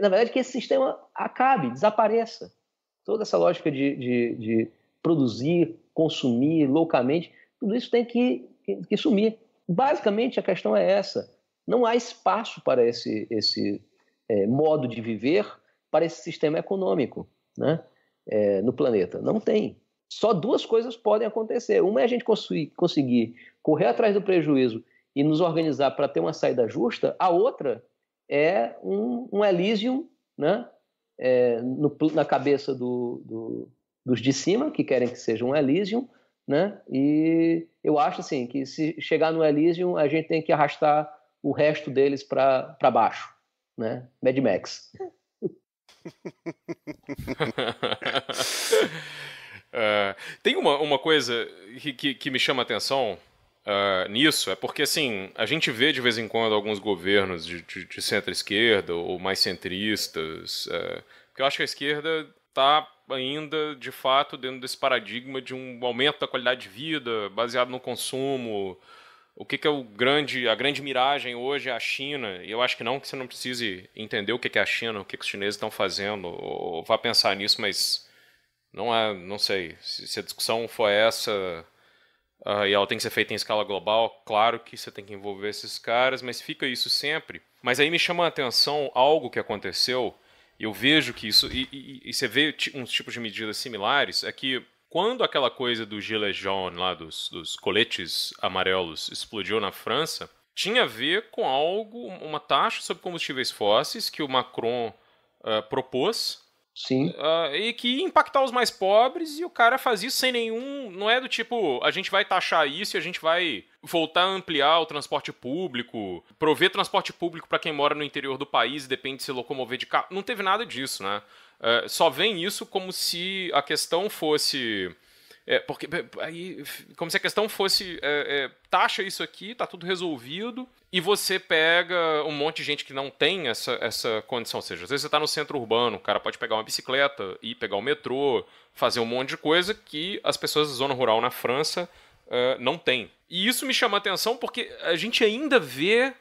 na verdade, que esse sistema acabe, desapareça. Toda essa lógica de produzir, consumir loucamente, tudo isso tem que sumir. Basicamente, a questão é essa. Não há espaço para esse modo de viver, para esse sistema econômico, né? No planeta. Não tem. Só 2 coisas podem acontecer. Uma é a gente conseguir correr atrás do prejuízo e nos organizar para ter uma saída justa. A outra é um Elysium, né? Na cabeça dos de cima, que querem que seja um Elysium, né? E eu acho assim, que se chegar no Elysium, a gente tem que arrastar o resto deles para baixo, né? Mad Max. Tem uma coisa que me chama a atenção nisso, é porque assim, a gente vê de vez em quando alguns governos de centro-esquerda ou mais centristas, porque eu acho que a esquerda está ainda, de fato, dentro desse paradigma de um aumento da qualidade de vida baseado no consumo. O que é a grande miragem hoje é a China, e eu acho que você não precise entender o que é a China, o que os chineses estão fazendo, ou vá pensar nisso, mas não sei, se a discussão for essa, e ela tem que ser feita em escala global, claro que você tem que envolver esses caras, mas fica isso sempre. Mas aí me chama a atenção algo que aconteceu, e eu vejo que isso, e você vê uns tipos de medidas similares, é que quando aquela coisa do gilet jaune, lá dos coletes amarelos, explodiu na França, tinha a ver com uma taxa sobre combustíveis fósseis que o Macron propôs. Sim. E que ia impactar os mais pobres, e o cara faz isso sem nenhum... Não é do tipo, a gente vai taxar isso e a gente vai voltar a ampliar o transporte público, prover transporte público para quem mora no interior do país e depende de se locomover de carro. Não teve nada disso, né? Só vem isso como se a questão fosse... como se a questão fosse taxa isso aqui, tá tudo resolvido, e você pega um monte de gente que não tem essa condição. Ou seja, às vezes você tá no centro urbano, o cara pode pegar uma bicicleta e pegar o metrô, fazer um monte de coisa que as pessoas da zona rural na França não têm. E isso me chama a atenção porque a gente ainda vê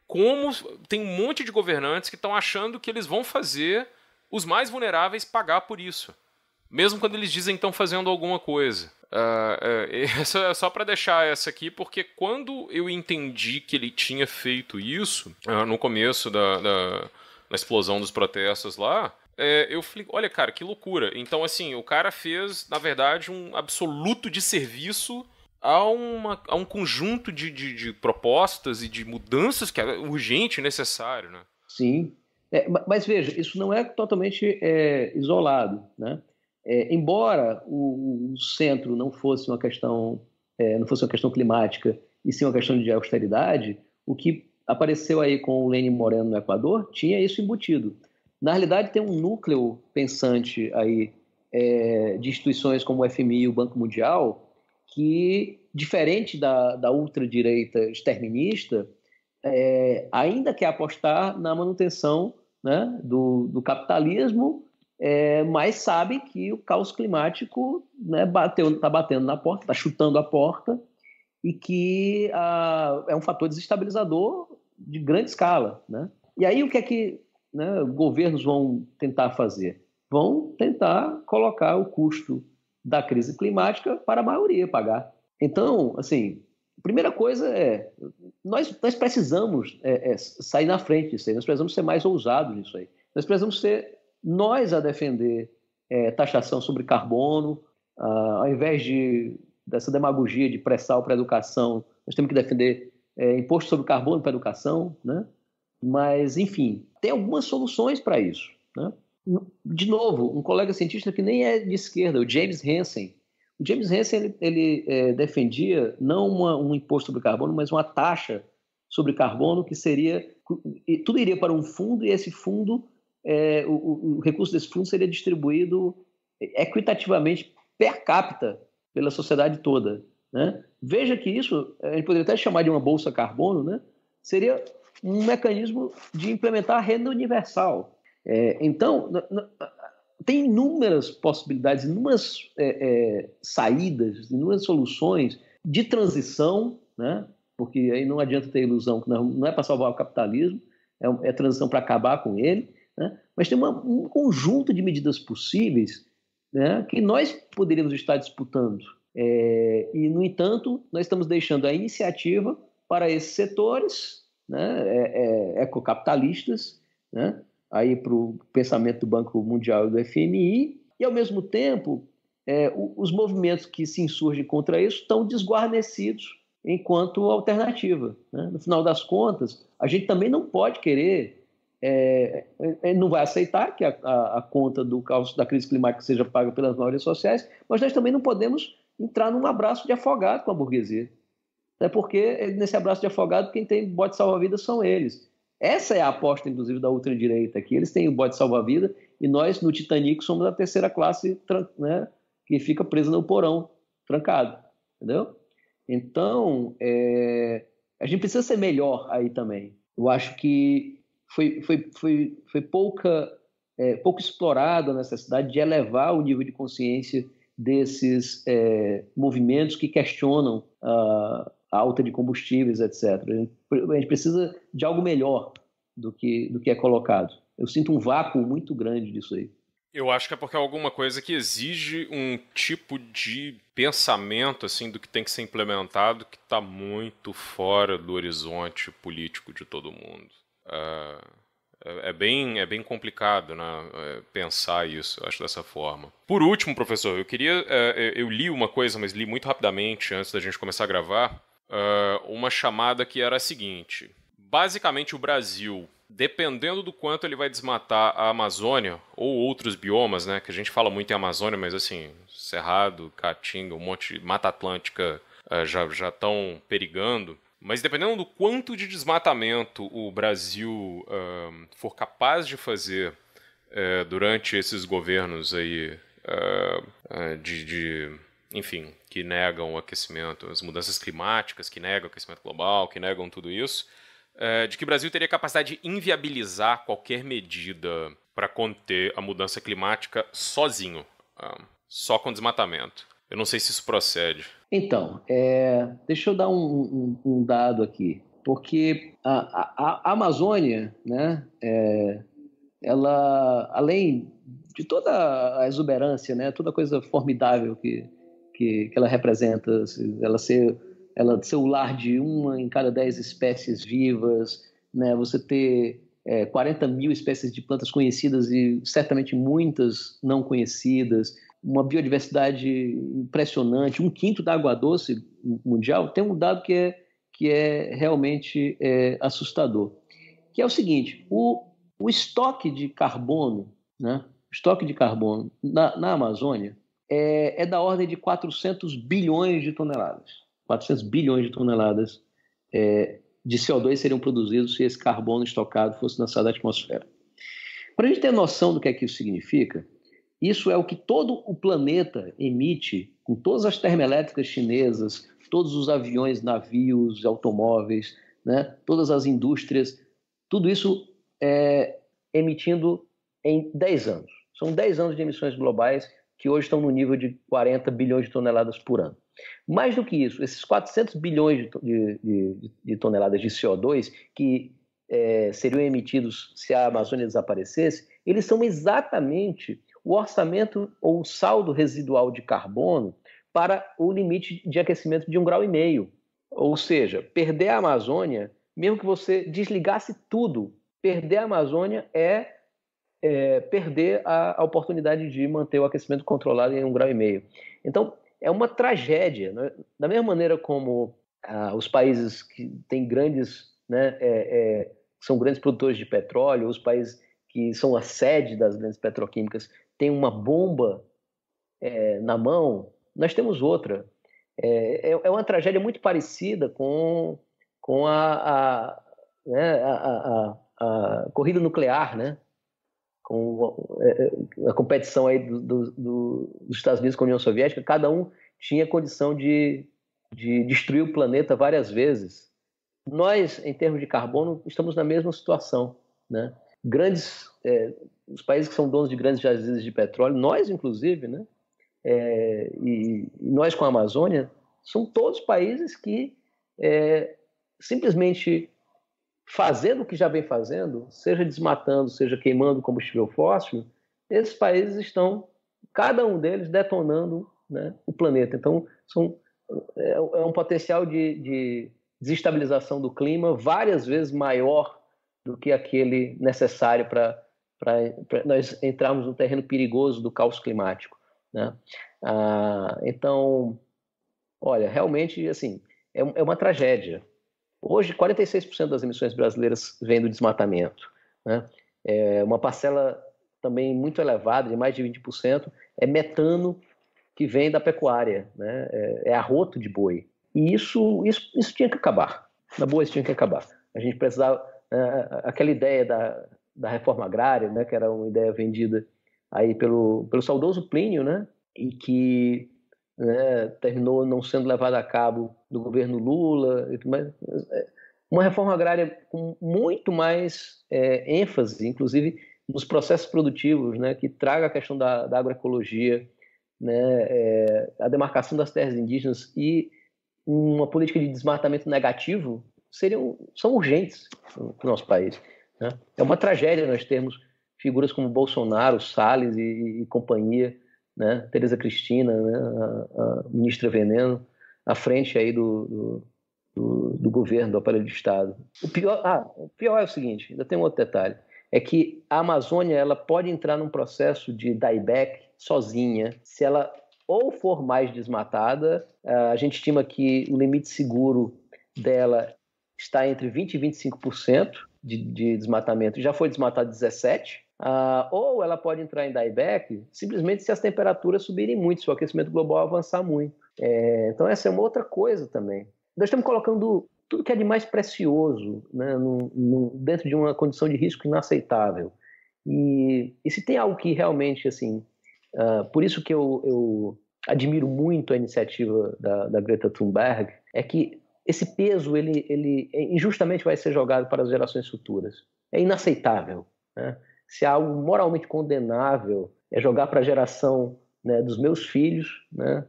como tem um monte de governantes que estão achando que eles vão fazer os mais vulneráveis pagar por isso, mesmo quando eles dizem que estão fazendo alguma coisa. É só para deixar essa aqui, porque quando eu entendi que ele tinha feito isso, no começo da explosão dos protestos lá, eu falei, olha, cara, que loucura. Então, assim, o cara fez, na verdade, um absoluto desserviço a um conjunto de propostas e de mudanças que é urgente e necessário, né? Sim. Mas veja, isso não é totalmente isolado, né? Embora o centro não fosse uma questão climática e sim uma questão de austeridade, o que apareceu aí com o Lenin Moreno no Equador tinha isso embutido. Na realidade, tem um núcleo pensante aí de instituições como o FMI e o Banco Mundial que, diferente da ultradireita exterminista, ainda quer apostar na manutenção, né, do capitalismo, mas sabe que o caos climático, né, está batendo na porta, está chutando a porta, e que é um fator desestabilizador de grande escala, né? E aí o que é que, né, governos vão tentar fazer? Vão tentar colocar o custo da crise climática para a maioria pagar. Então, assim, a primeira coisa nós precisamos sair na frente disso aí, nós precisamos ser mais ousados nisso aí. Nós precisamos ser nós a defender taxação sobre carbono, ao invés dessa demagogia de pré-sal para a educação, nós temos que defender imposto sobre carbono para a educação, né? Mas, enfim, tem algumas soluções para isso, né? De novo, um colega cientista que nem é de esquerda, o James Hansen. O James Hansen ele defendia não um imposto sobre carbono, mas uma taxa sobre carbono que seria... Tudo iria para um fundo e esse fundo, o recurso desse fundo seria distribuído equitativamente per capita pela sociedade toda, né? Veja que isso, a gente poderia até chamar de uma bolsa carbono, né? Seria um mecanismo de implementar a renda universal. Então, tem inúmeras possibilidades, inúmeras saídas, inúmeras soluções de transição, né? Porque aí não adianta ter ilusão, que não é para salvar o capitalismo, é transição para acabar com ele, né? Mas tem um conjunto de medidas possíveis, né, que nós poderíamos estar disputando. E, no entanto, nós estamos deixando a iniciativa para esses setores, né, ecocapitalistas, né, aí para o pensamento do Banco Mundial e do FMI, e, ao mesmo tempo, os movimentos que se insurgem contra isso estão desguarnecidos enquanto alternativa, né? No final das contas, a gente também não pode querer, não vai aceitar que a conta da crise climática seja paga pelas maiorias sociais, mas nós também não podemos entrar num abraço de afogado com a burguesia. Até porque, nesse abraço de afogado, quem tem bote salva-vida são eles. Essa é a aposta, inclusive, da ultradireita aqui. Eles têm o bote salva-vida e nós, no Titanic, somos a terceira classe, né, que fica presa no porão, trancado. Entendeu? Então, a gente precisa ser melhor aí também. Eu acho que foi pouco explorada a necessidade de elevar o nível de consciência desses movimentos que questionam a alta de combustíveis, etc. A gente precisa de algo melhor do que é colocado. Eu sinto um vácuo muito grande disso aí. Eu acho que é porque é alguma coisa que exige um tipo de pensamento assim, do que tem que ser implementado que está muito fora do horizonte político de todo mundo. É bem complicado, né, pensar isso, acho, dessa forma. Por último, professor, eu li uma coisa, mas li muito rapidamente antes da gente começar a gravar, uma chamada que era a seguinte: basicamente o Brasil, dependendo do quanto ele vai desmatar a Amazônia ou outros biomas, né, que a gente fala muito em Amazônia, mas assim, Cerrado, Caatinga, um monte de Mata Atlântica já estão perigando. Mas dependendo do quanto de desmatamento o Brasil for capaz de fazer durante esses governos aí enfim, que negam o aquecimento, as mudanças climáticas, que negam o aquecimento global, que negam tudo isso, de que o Brasil teria capacidade de inviabilizar qualquer medida para conter a mudança climática sozinho, só com desmatamento. Eu não sei se isso procede. Então, deixa eu dar um dado aqui, porque a Amazônia, né, ela, além de toda a exuberância, né, toda a coisa formidável que ela representa, ela ser o lar de 1 em cada 10 espécies vivas, né, você ter 40 mil espécies de plantas conhecidas e certamente muitas não conhecidas, uma biodiversidade impressionante, 1/5 da água doce mundial. Tem um dado que é realmente assustador, que é o seguinte: o estoque de carbono, né, na Amazônia é da ordem de 400 bilhões de toneladas. 400 bilhões de toneladas de CO2 seriam produzidos se esse carbono estocado fosse lançado à atmosfera. Para a gente ter noção do que é que isso significa, isso é o que todo o planeta emite, com todas as termoelétricas chinesas, todos os aviões, navios, automóveis, né, todas as indústrias, tudo isso emitindo em 10 anos. São 10 anos de emissões globais que hoje estão no nível de 40 bilhões de toneladas por ano. Mais do que isso, esses 400 bilhões de toneladas de CO2 que seriam emitidos se a Amazônia desaparecesse, eles são exatamente o orçamento ou o saldo residual de carbono para o limite de aquecimento de 1,5 graus. Ou seja, perder a Amazônia, mesmo que você desligasse tudo, perder a Amazônia é perder a oportunidade de manter o aquecimento controlado em 1,5 graus. Então, é uma tragédia, né? Da mesma maneira como os países que têm grandes, né, são grandes produtores de petróleo, os países que são a sede das grandes petroquímicas têm uma bomba na mão, nós temos outra. É uma tragédia muito parecida com a corrida nuclear, né? Com a competição aí dos Estados Unidos com a União Soviética. Cada um tinha condição de destruir o planeta várias vezes. Nós, em termos de carbono, estamos na mesma situação, né? Grandes os países que são donos de grandes jazidas de petróleo, nós inclusive, né? E nós com a Amazônia, são todos países que simplesmente fazendo o que já vem fazendo, seja desmatando, seja queimando combustível fóssil, esses países estão, cada um deles, detonando, né, o planeta. Então, é um potencial de desestabilização do clima várias vezes maior do que aquele necessário para nós entrarmos no terreno perigoso do caos climático, né? Então, olha, realmente, assim, é uma tragédia. Hoje, 46% das emissões brasileiras vêm do desmatamento, né? Uma parcela também muito elevada, de mais de 20%, é metano que vem da pecuária, né? É arroto de boi. E isso tinha que acabar. Na boa, isso tinha que acabar. A gente precisava... aquela ideia da reforma agrária, né, que era uma ideia vendida aí pelo saudoso Plínio, né, e que, né, terminou não sendo levada a cabo no governo Lula, uma reforma agrária com muito mais ênfase, inclusive nos processos produtivos, né, que traga a questão da agroecologia, né, a demarcação das terras indígenas e uma política de desmatamento negativo são urgentes no nosso país, né? É uma tragédia nós termos figuras como Bolsonaro, Salles e companhia, né? Tereza Cristina, né? A ministra Veneno, à frente aí do governo, do aparelho de Estado. O pior é o seguinte, ainda tem um outro detalhe, é que a Amazônia ela pode entrar num processo de dieback sozinha, se ela ou for mais desmatada. A gente estima que o limite seguro dela está entre 20% e 25% de desmatamento. Já foi desmatado 17%. Ou ela pode entrar em dieback simplesmente se as temperaturas subirem muito, se o aquecimento global avançar muito. Então essa é uma outra coisa também. Nós estamos colocando tudo que é de mais precioso, né, dentro de uma condição de risco inaceitável. E se tem algo que realmente, assim, por isso que eu admiro muito a iniciativa da Greta Thunberg, é que esse peso ele injustamente vai ser jogado para as gerações futuras. É inaceitável, né? Se há algo moralmente condenável é jogar para a geração, né, dos meus filhos, né,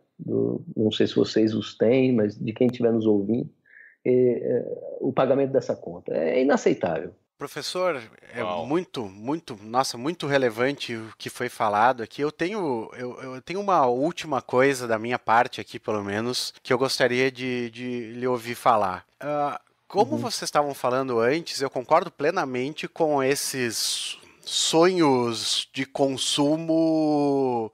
não sei se vocês os têm, mas de quem estiver nos ouvindo, o pagamento dessa conta. É inaceitável. Professor, muito relevante o que foi falado aqui. Eu tenho uma última coisa da minha parte aqui, pelo menos, que eu gostaria de lhe ouvir falar. Como vocês estavam falando antes, eu concordo plenamente com esses sonhos de consumo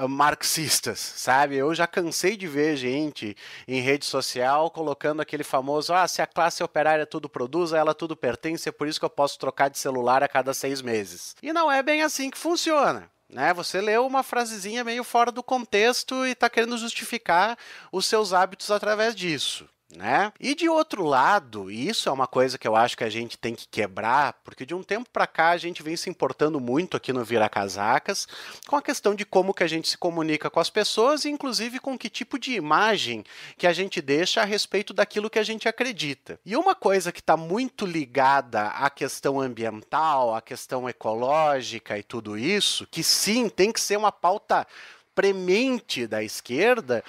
marxistas, sabe? Eu já cansei de ver gente em rede social colocando aquele famoso, se a classe operária tudo produz, a ela tudo pertence, é por isso que eu posso trocar de celular a cada 6 meses. E não é bem assim que funciona, né? Você leu uma frasezinha meio fora do contexto e está querendo justificar os seus hábitos através disso, né? E de outro lado, e isso é uma coisa que eu acho que a gente tem que quebrar, porque de um tempo para cá a gente vem se importando muito aqui no Vira Casacas com a questão de como que a gente se comunica com as pessoas e inclusive com que tipo de imagem que a gente deixa a respeito daquilo que a gente acredita. E uma coisa que está muito ligada à questão ambiental, à questão ecológica e tudo isso, que sim, tem que ser uma pauta premente da esquerda,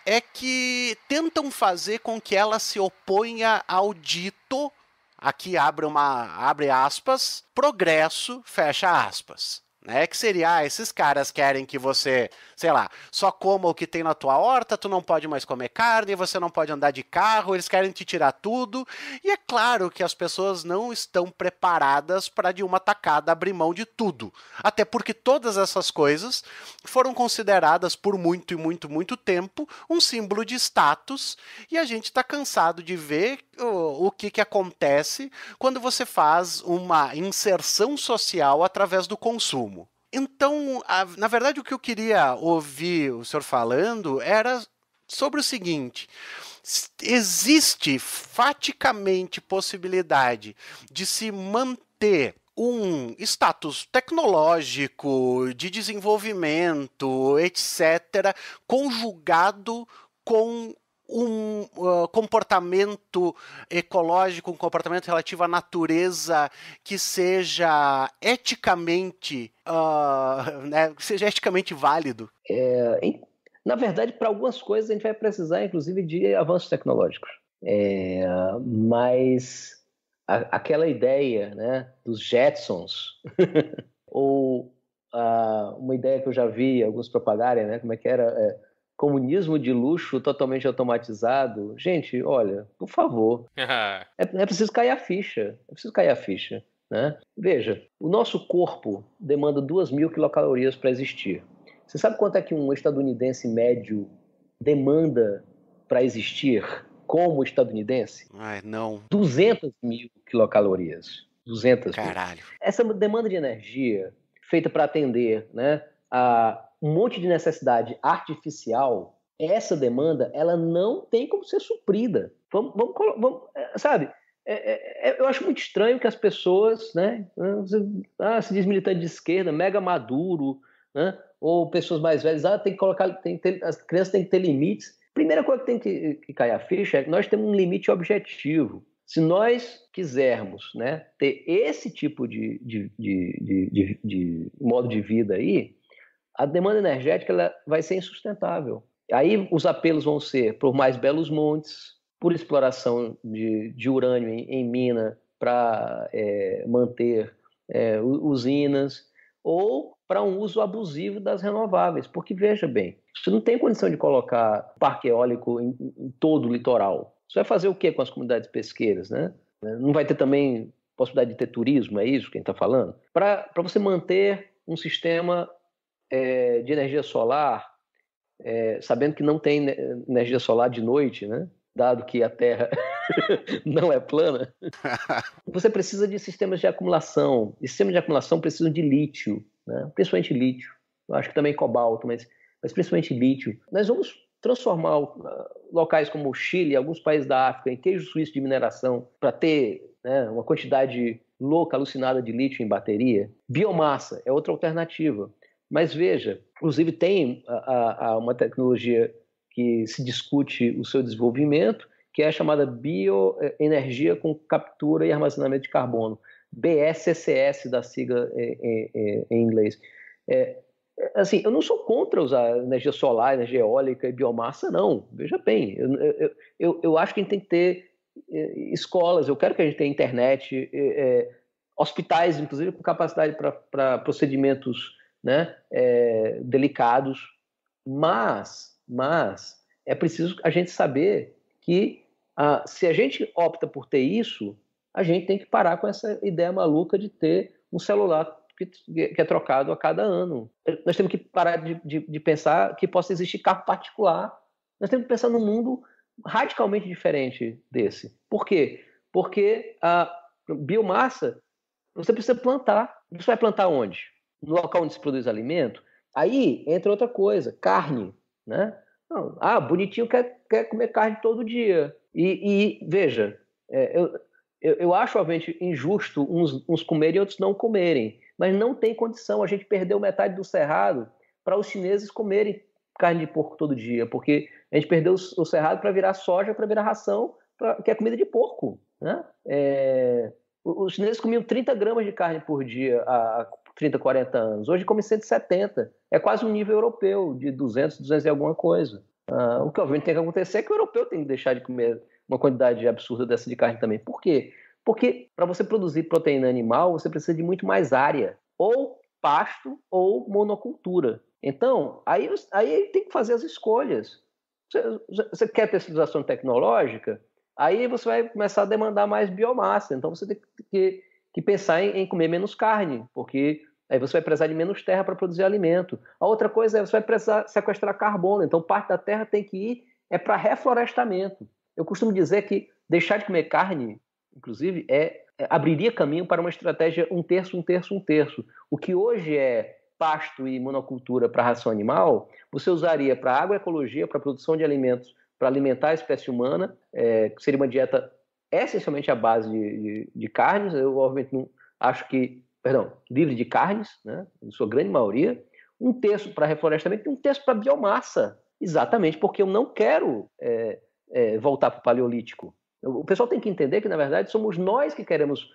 é que tentam fazer com que ela se oponha ao dito, aqui abre aspas, progresso, fecha aspas. Né? Que seria, esses caras querem que você, sei lá, só coma o que tem na tua horta, tu não pode mais comer carne, você não pode andar de carro, eles querem te tirar tudo. E é claro que as pessoas não estão preparadas para de uma tacada abrir mão de tudo. Até porque todas essas coisas foram consideradas por muito e muito tempo um símbolo de status, e a gente está cansado de ver o que acontece quando você faz uma inserção social através do consumo. Então, na verdade, o que eu queria ouvir o senhor falando era sobre o seguinte: existe faticamente possibilidade de se manter um status tecnológico, de desenvolvimento, etc., conjugado com um comportamento ecológico, um comportamento relativo à natureza que seja eticamente, válido? Na verdade, para algumas coisas a gente vai precisar, inclusive, de avanços tecnológicos. Mas aquela ideia, né, dos Jetsons, ou uma ideia que eu já vi alguns propagarem, né, como é que era? Comunismo de luxo totalmente automatizado. Gente, olha, por favor, é preciso cair a ficha. Né? Veja, o nosso corpo demanda 2.000 quilocalorias para existir. Você sabe quanto é que um estadunidense médio demanda para existir como estadunidense? Ai, não. 200.000 quilocalorias. 200.000. Caralho. Essa demanda de energia feita para atender, né, a um monte de necessidade artificial, essa demanda, ela não tem como ser suprida. Vamos sabe? Eu acho muito estranho que as pessoas, né, se diz militante de esquerda, mega maduro, né, ou pessoas mais velhas, tem que colocar, as crianças têm que ter limites. Primeira coisa que tem que cair a ficha é que nós temos um limite objetivo. Se nós quisermos, né, ter esse tipo de modo de vida aí, a demanda energética ela vai ser insustentável. Aí os apelos vão ser por mais belos montes, por exploração de urânio em mina para manter usinas, ou para um uso abusivo das renováveis. Porque, veja bem, você não tem condição de colocar parque eólico em todo o litoral. Você vai fazer o quê com as comunidades pesqueiras, né? Não vai ter também possibilidade de ter turismo, é isso que a gente está falando? Para você manter um sistema de energia solar, sabendo que não tem energia solar de noite, né? Dado que a Terra não é plana, você precisa de sistemas de acumulação. E sistemas de acumulação precisam de lítio, né? Principalmente lítio. Eu acho que também cobalto, mas principalmente lítio. Nós vamos transformar locais como o Chile, alguns países da África, em queijo suíço de mineração para ter, né, uma quantidade louca, alucinada de lítio em bateria. Biomassa é outra alternativa. Mas veja, inclusive tem uma tecnologia que se discute o seu desenvolvimento, que é a chamada bioenergia com captura e armazenamento de carbono, BSCS da sigla em inglês. Assim, eu não sou contra usar energia solar, energia eólica e biomassa, não. Veja bem, eu acho que a gente tem que ter escolas, eu quero que a gente tenha internet, hospitais, inclusive, com capacidade para procedimentos, né, delicados, mas é preciso a gente saber que se a gente opta por ter isso, a gente tem que parar com essa ideia maluca de ter um celular que é trocado a cada ano. Nós temos que parar de pensar que possa existir carro particular. Nós temos que pensar num mundo radicalmente diferente desse. Por quê? Porque a biomassa você precisa plantar. Você vai plantar onde? No local onde se produz alimento? Aí entra outra coisa, carne, né? Não, bonitinho quer comer carne todo dia. E veja, eu acho, obviamente, injusto uns comerem e outros não comerem, mas não tem condição. A gente perdeu metade do cerrado para os chineses comerem carne de porco todo dia, porque a gente perdeu o cerrado para virar soja, para virar ração, que é comida de porco, né? Os chineses comiam 30 gramas de carne por dia há 30, 40 anos. Hoje comem 170. É quase um nível europeu, de 200 e alguma coisa. O que obviamente tem que acontecer é que o europeu tem que deixar de comer uma quantidade absurda dessa de carne também. Por quê? Porque para você produzir proteína animal, você precisa de muito mais área. Ou pasto ou monocultura. Então, aí tem que fazer as escolhas. Você quer ter civilização tecnológica? Aí você vai começar a demandar mais biomassa. Então você tem que pensar em comer menos carne, porque aí você vai precisar de menos terra para produzir alimento. A outra coisa é você vai precisar sequestrar carbono. Então parte da terra tem que ir para reflorestamento. Eu costumo dizer que deixar de comer carne, inclusive, abriria caminho para uma estratégia 1/3, 1/3, 1/3. O que hoje é pasto e monocultura para ração animal, você usaria para agroecologia, para produção de alimentos, para alimentar a espécie humana, que seria uma dieta essencialmente à base de carnes. Eu, obviamente, não acho que, livre de carnes, né, em sua grande maioria, 1/3 para reflorestamento e 1/3 para biomassa. Exatamente, porque eu não quero voltar para o Paleolítico. O pessoal tem que entender que, na verdade, somos nós que queremos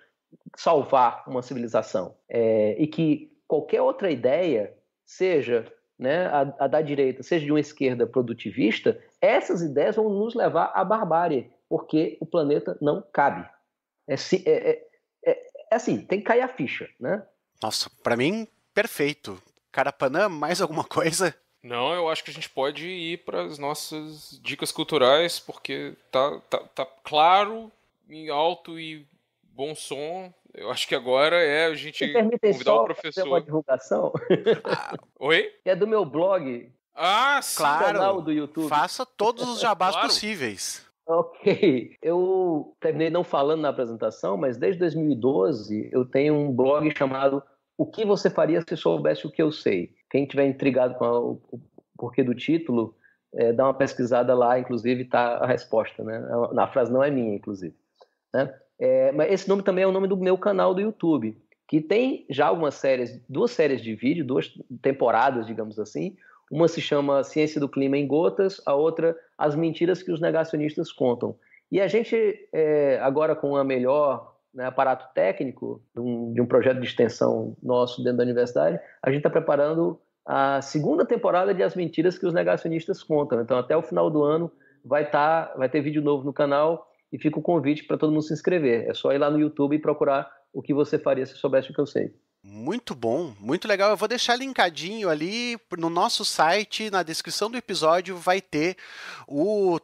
salvar uma civilização. E que qualquer outra ideia, seja, né, a da direita, seja de uma esquerda produtivista, essas ideias vão nos levar à barbárie, porque o planeta não cabe. Assim, tem que cair a ficha, né? Nossa, pra mim, perfeito. Carapanã, mais alguma coisa? Não, eu acho que a gente pode ir para as nossas dicas culturais, porque tá claro, em alto e bom som. Eu acho que agora a gente convidar o professor. Fazer uma divulgação? Oi? É do meu blog. Ah, sim. Claro, canal do YouTube. Faça todos os jabás possíveis. Ok. Eu terminei não falando na apresentação, mas desde 2012 eu tenho um blog chamado O que você faria se soubesse o que eu sei? Quem tiver intrigado com o porquê do título, dá uma pesquisada lá, inclusive está a resposta, né? A frase não é minha, inclusive. Né? Mas esse nome também é o nome do meu canal do YouTube, que tem já algumas séries, 2 séries de vídeo, 2 temporadas, digamos assim. Uma se chama Ciência do Clima em Gotas, a outra As Mentiras que os Negacionistas Contam. E a gente, agora com a melhor, né, aparato técnico de um projeto de extensão nosso dentro da universidade, a gente está preparando a 2ª temporada de As Mentiras que os Negacionistas Contam. Então, até o final do ano vai ter vídeo novo no canal e fica o convite para todo mundo se inscrever. É só ir lá no YouTube e procurar O que você faria se soubesse o que eu sei. Muito bom, muito legal. Eu vou deixar linkadinho ali no nosso site, na descrição do episódio vai ter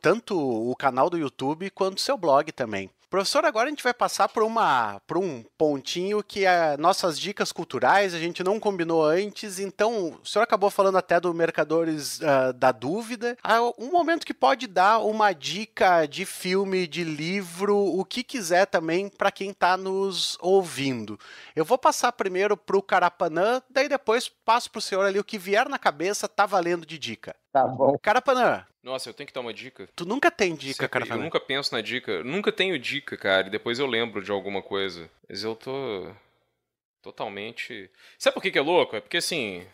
tanto o canal do YouTube quanto o seu blog também. Professor, agora a gente vai passar por um pontinho que é nossas dicas culturais, a gente não combinou antes, então o senhor acabou falando até do Mercadores da Dúvida. Um momento que pode dar uma dica de filme, de livro, o que quiser também para quem está nos ouvindo. Eu vou passar primeiro para o Carapanã, daí depois passo para o senhor ali o que vier na cabeça, tá valendo de dica. Tá bom. Carapanã. Nossa, eu tenho que dar uma dica? Tu nunca tem dica, cara. Eu nunca penso na dica. Eu nunca tenho dica, cara. E depois eu lembro de alguma coisa. Mas eu tô totalmente... Sabe por que é louco? É porque, assim...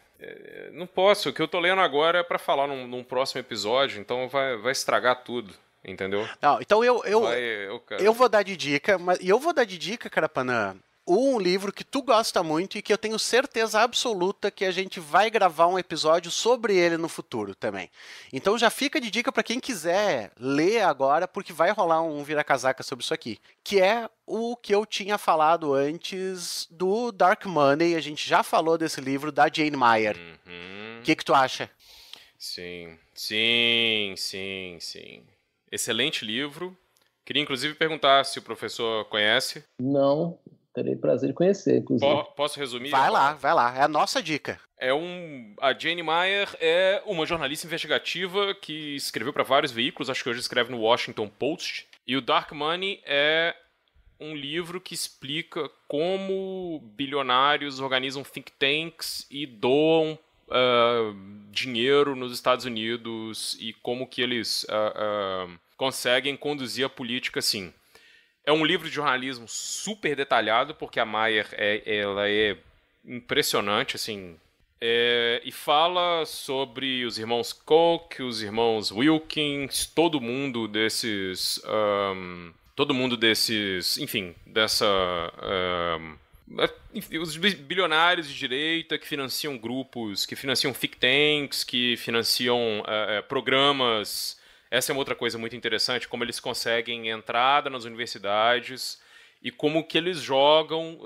não posso. O que eu tô lendo agora é pra falar num próximo episódio. Então vai estragar tudo. Entendeu? Não, então eu vou dar de dica. E eu vou dar de dica, Carapanã, um livro que tu gosta muito e que eu tenho certeza absoluta que a gente vai gravar um episódio sobre ele no futuro também. Então já fica de dica para quem quiser ler agora, porque vai rolar um vira-casaca sobre isso aqui, que é o que eu tinha falado antes do Dark Money. A gente já falou desse livro da Jane Mayer. O que tu acha? Sim. Excelente livro. Queria inclusive perguntar se o professor conhece. Não. Terei prazer de conhecer, inclusive. Posso resumir? Vai lá. É a nossa dica. A Jane Mayer é uma jornalista investigativa que escreveu para vários veículos, acho que hoje escreve no Washington Post. E o Dark Money é um livro que explica como bilionários organizam think tanks e doam dinheiro nos Estados Unidos e como que eles conseguem conduzir a política assim. É um livro de jornalismo super detalhado, porque a Mayer ela é impressionante, assim. E fala sobre os irmãos Koch, os irmãos Wilkins, todo mundo desses, enfim, os bilionários de direita que financiam grupos, que financiam think tanks, que financiam programas. Essa é uma outra coisa muito interessante, como eles conseguem entrada nas universidades e como que eles jogam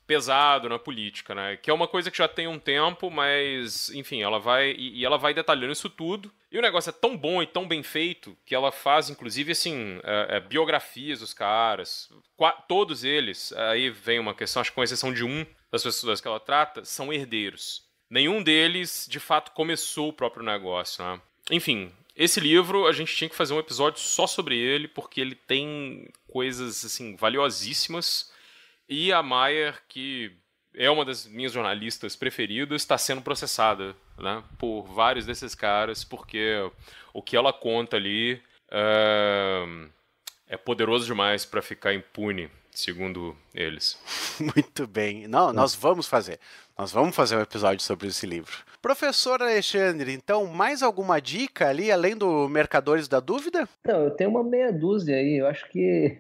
pesado na política, né? Que é uma coisa que já tem um tempo, mas, enfim, ela vai detalhando isso tudo. E o negócio é tão bom e tão bem feito que ela faz, inclusive, assim, biografias dos caras. Todos eles, aí vem uma questão, acho que com exceção de um das pessoas que ela trata, são herdeiros. Nenhum deles, de fato, começou o próprio negócio, né? Enfim... Esse livro, a gente tinha que fazer um episódio só sobre ele, porque ele tem coisas, assim, valiosíssimas. E a Mayer, que é uma das minhas jornalistas preferidas, está sendo processada, né, por vários desses caras, porque o que ela conta ali é poderoso demais para ficar impune. segundo eles. Muito bem. Não, nós vamos fazer. Nós vamos fazer um episódio sobre esse livro. Professor Alexandre, então, mais alguma dica ali, além do Mercadores da Dúvida? Não, eu tenho uma meia dúzia aí. Eu acho que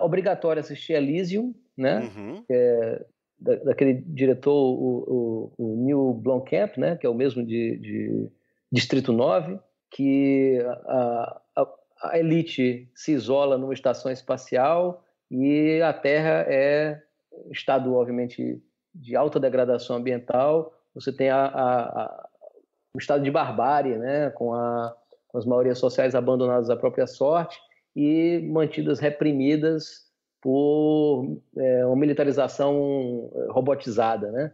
obrigatório assistir Elysium, né? Uhum. Daquele diretor, o Neil Blomkamp, né? Que é o mesmo de Distrito 9, que a elite se isola numa estação espacial e a Terra é um estado, obviamente, de alta degradação ambiental. Você tem o estado de barbárie, né, com as maiorias sociais abandonadas à própria sorte e mantidas reprimidas por uma militarização robotizada, né?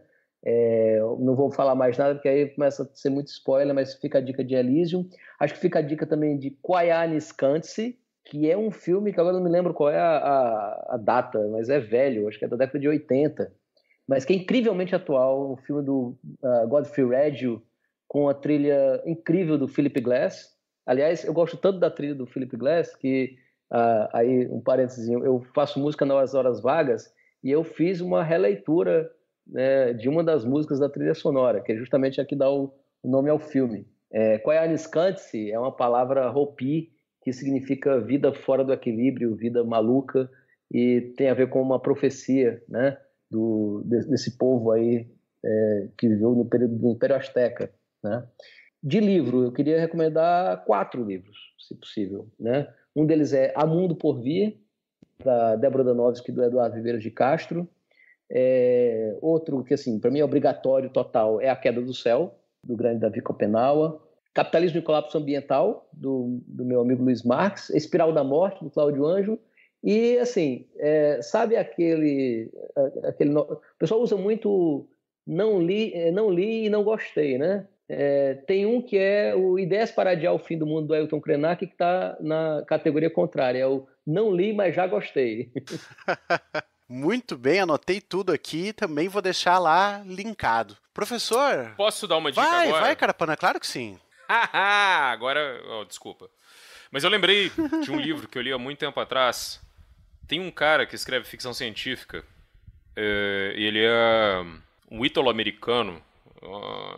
Não vou falar mais nada, porque aí começa a ser muito spoiler, mas fica a dica de Elysium. Acho que fica a dica também de Koyaanisqatsi, que é um filme que agora não me lembro qual é a data, mas é velho, acho que é da década de 80, mas que é incrivelmente atual, um filme do Godfrey Reggio, com a trilha incrível do Philip Glass. Aliás, eu gosto tanto da trilha do Philip Glass que, aí um parênteses, eu faço música nas horas vagas e eu fiz uma releitura, né, de uma das músicas da trilha sonora, que é justamente a que dá o nome ao filme. Koyaanisqatsi é uma palavra Hopi que significa vida fora do equilíbrio, vida maluca, e tem a ver com uma profecia, né, desse povo aí que viveu no período do Império Azteca, né? De livro, eu queria recomendar 4 livros, se possível, né? Um deles é A Mundo por Vir, da Débora Danowski e do Eduardo Viveiros de Castro. Outro que, assim, para mim é obrigatório total é A Queda do Céu, do grande Davi Copenaua. Capitalismo e Colapso Ambiental, do meu amigo Luiz Marx. Espiral da Morte, do Cláudio Anjo. E, assim, sabe aquele... O pessoal usa muito não li e não gostei, né? Tem um que é o Ideias para Adiar o Fim do Mundo, do Ailton Krenak, que está na categoria contrária. É o Não Li, mas Já Gostei. Muito bem, anotei tudo aqui, também vou deixar lá linkado. Professor... Posso dar uma dica agora? Vai, Carapana, claro que sim. Agora... desculpa. Mas eu lembrei de um livro que eu li há muito tempo atrás. Tem um cara que escreve ficção científica, e ele é um ítalo-americano,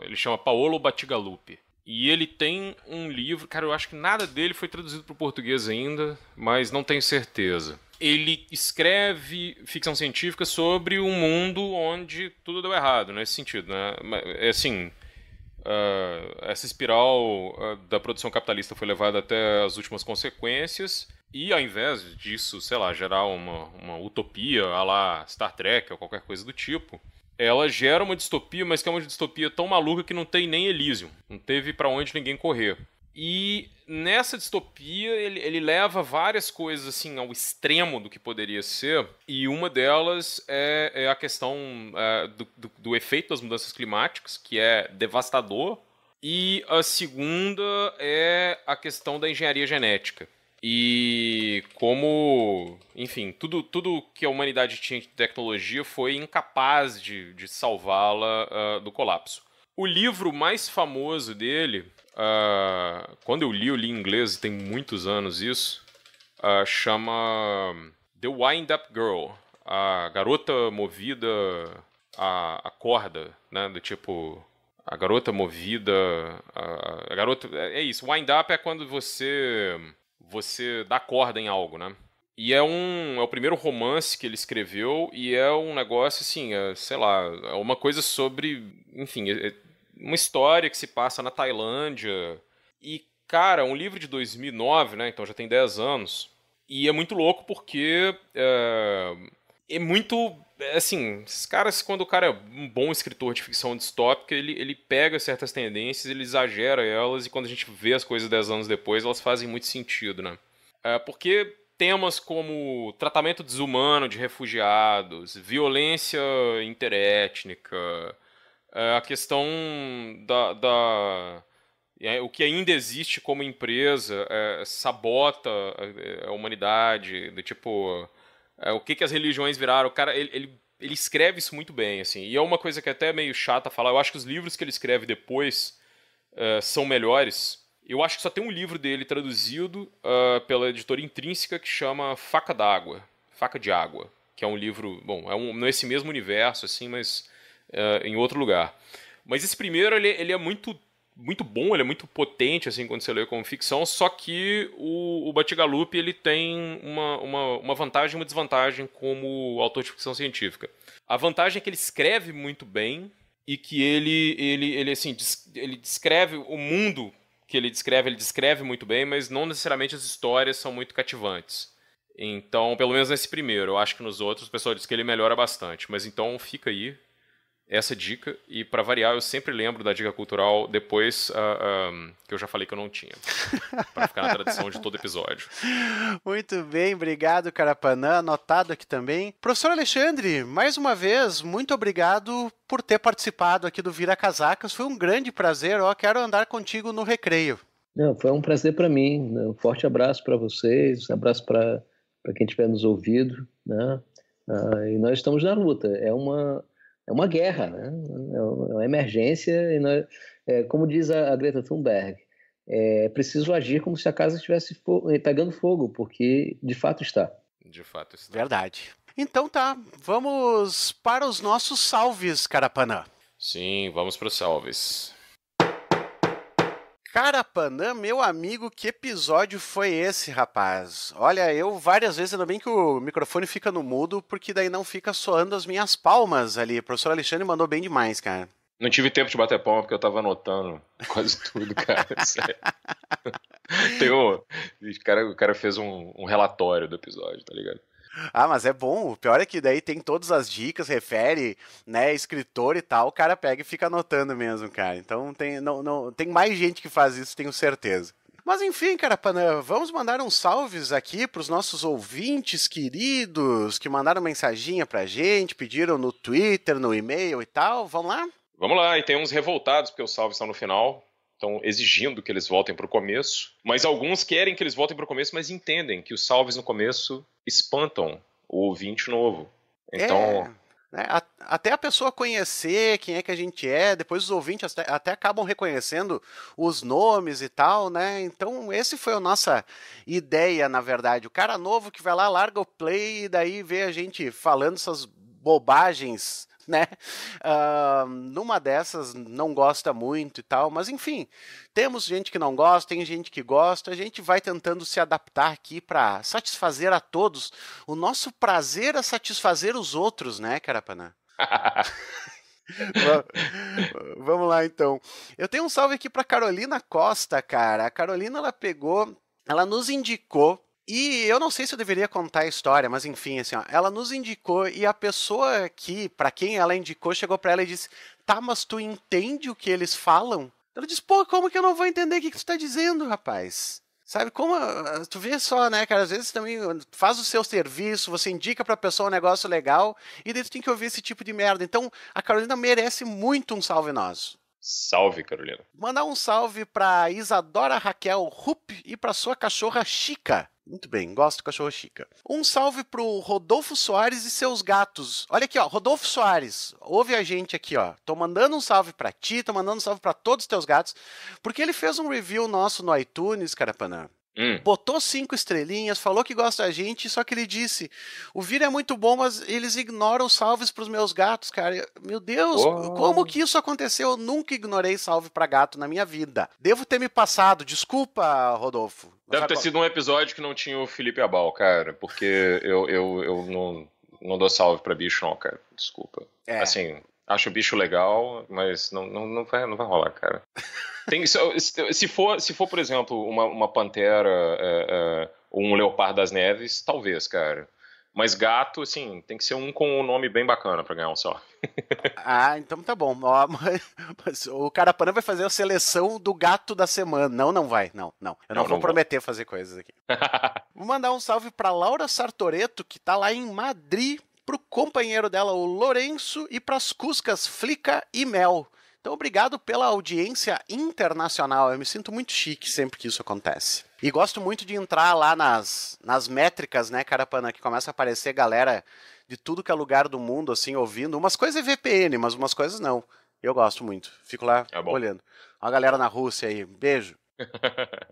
ele chama Paolo Bacigalupi. E ele tem um livro, cara, eu acho que nada dele foi traduzido para o português ainda, mas não tenho certeza. Ele escreve ficção científica sobre um mundo onde tudo deu errado, nesse sentido, né? É assim, essa espiral da produção capitalista foi levada até as últimas consequências e, ao invés disso, sei lá, gerar uma utopia à la Star Trek ou qualquer coisa do tipo, ela gera uma distopia, mas que é uma distopia tão maluca que não tem nem Elysium, não teve pra onde ninguém correr. E nessa distopia ele leva várias coisas assim ao extremo do que poderia ser, e uma delas é a questão do efeito das mudanças climáticas, que é devastador, e a segunda é a questão da engenharia genética. E como, enfim, tudo que a humanidade tinha de tecnologia foi incapaz de salvá-la do colapso. O livro mais famoso dele, quando eu li em inglês, tem muitos anos isso, chama The Wind-Up Girl, a garota movida a corda, né, do tipo... A garota movida... A garota... É isso, wind-up é quando você dá corda em algo, né? E é o primeiro romance que ele escreveu, e é um negócio assim, sei lá, é uma coisa sobre, enfim, uma história que se passa na Tailândia. E, cara, um livro de 2009, né? Então já tem 10 anos. E é muito louco porque é muito... Assim, esses caras, quando o cara é um bom escritor de ficção distópica, ele pega certas tendências, ele exagera elas, e quando a gente vê as coisas 10 anos depois, elas fazem muito sentido, né? Porque temas como tratamento desumano de refugiados, violência interétnica, a questão o que ainda existe como empresa sabota a humanidade, do tipo... o que as religiões viraram. O cara, ele escreve isso muito bem, assim. E é uma coisa que é até meio chata falar. Eu acho que os livros que ele escreve depois são melhores. Eu acho que só tem um livro dele traduzido pela editora Intrínseca que chama Faca de Água, que é um livro, bom, não é esse mesmo universo, assim, mas em outro lugar. Mas esse primeiro, ele é muito bom, ele é muito potente, assim, quando você lê como ficção, só que o Bacigalupi, ele tem uma vantagem e uma desvantagem como autor de ficção científica. A vantagem é que ele escreve muito bem e que ele descreve o mundo que ele descreve muito bem, mas não necessariamente as histórias são muito cativantes. Então, pelo menos nesse primeiro, eu acho que nos outros o pessoal diz que ele melhora bastante. Mas então fica aí essa dica, e para variar eu sempre lembro da dica cultural depois que eu já falei que eu não tinha, para ficar na tradição de todo episódio. Muito bem, obrigado, Carapanã, anotado aqui também. Professor Alexandre, mais uma vez, muito obrigado por ter participado aqui do Vira Casacas, foi um grande prazer, quero andar contigo no recreio. Não, foi um prazer para mim, um forte abraço para vocês, um abraço para quem estiver nos ouvindo, né? E nós estamos na luta, é uma guerra, né? É uma emergência, e como diz a Greta Thunberg, é preciso agir como se a casa estivesse pegando fogo, porque de fato está. De fato está. Verdade. Então tá, vamos para os nossos salves, Carapanã. Sim, vamos para os salves. Carapanã, meu amigo, que episódio foi esse, rapaz? Olha, eu várias vezes, ainda bem que o microfone fica no mudo, porque daí não fica soando as minhas palmas ali. O professor Alexandre mandou bem demais, cara. Não tive tempo de bater palma, porque eu tava anotando quase tudo, cara. Sério. O cara fez um relatório do episódio, tá ligado? Ah, mas é bom. O pior é que daí tem todas as dicas, refere, né, escritor e tal, o cara pega e fica anotando mesmo, cara. Então tem mais gente que faz isso, tenho certeza. Mas enfim, Carapanã, vamos mandar uns salves aqui para os nossos ouvintes queridos que mandaram mensaginha pra gente, pediram no Twitter, no e-mail e tal. Vamos lá? Vamos lá, e tem uns revoltados porque os salves estão no final. Estão exigindo que eles voltem para o começo, mas alguns querem que eles voltem para o começo, mas entendem que os salves no começo espantam o ouvinte novo. Então, até a pessoa conhecer quem é que a gente é, depois os ouvintes até acabam reconhecendo os nomes e tal, né? Então, esse foi a nossa ideia, na verdade. O cara novo que vai lá, larga o play e daí vê a gente falando essas bobagens, né? Numa dessas não gosta muito e tal, mas enfim, temos gente que não gosta, tem gente que gosta, a gente vai tentando se adaptar aqui para satisfazer a todos. O nosso prazer é satisfazer os outros, né, Carapanã? Vamos lá, então. Eu tenho um salve aqui para Carolina Costa, cara. A Carolina, ela nos indicou. E eu não sei se eu deveria contar a história, mas enfim, assim, ela nos indicou e a pessoa que, para quem ela indicou, chegou para ela e disse: tá, mas tu entende o que eles falam? Ela disse: pô, como que eu não vou entender o que tu tá dizendo, rapaz? Sabe, como tu vê só, né, cara, às vezes também faz o seu serviço, você indica pra pessoa um negócio legal e daí tu tem que ouvir esse tipo de merda. Então, a Carolina merece muito um salve nosso. Salve, Carolina. Mandar um salve pra Isadora Raquel Rupp e pra sua cachorra Chica. Muito bem, gosto do cachorro Chica. Um salve pro Rodolfo Soares e seus gatos. Olha aqui, ó, Rodolfo Soares, ouve a gente aqui, ó. Tô mandando um salve pra ti, tô mandando um salve pra todos os teus gatos, porque ele fez um review nosso no iTunes, Carapanã. Botou 5 estrelinhas, falou que gosta da gente, só que ele disse: o Vira é muito bom, mas eles ignoram os salves pros meus gatos, cara. Meu Deus, como que isso aconteceu? Eu nunca ignorei salve pra gato na minha vida. Devo ter me passado, desculpa, Rodolfo. Deve ter sido um episódio que não tinha o Felipe Abal, cara, porque eu não dou salve pra bicho não, cara, desculpa. Assim, acho o bicho legal, mas não vai rolar, cara. Se for, por exemplo, uma pantera ou um leopardo das neves, talvez, cara. Mas gato, assim, tem que ser um com um nome bem bacana pra ganhar um salve. Então tá bom. Mas o Carapanã vai fazer a seleção do gato da semana. Não vai. Não. Eu não vou prometer fazer coisas aqui. Vou mandar um salve pra Laura Sartoreto, que tá lá em Madrid, pro companheiro dela, o Lourenço, e pras Cuscas Flica e Mel. Então, obrigado pela audiência internacional. Eu me sinto muito chique sempre que isso acontece. E gosto muito de entrar lá nas métricas, né, Carapanã, que começa a aparecer galera de tudo que é lugar do mundo, assim, ouvindo. Umas coisas é VPN, mas umas coisas não. Eu gosto muito. Fico lá olhando. A galera na Rússia aí. Beijo.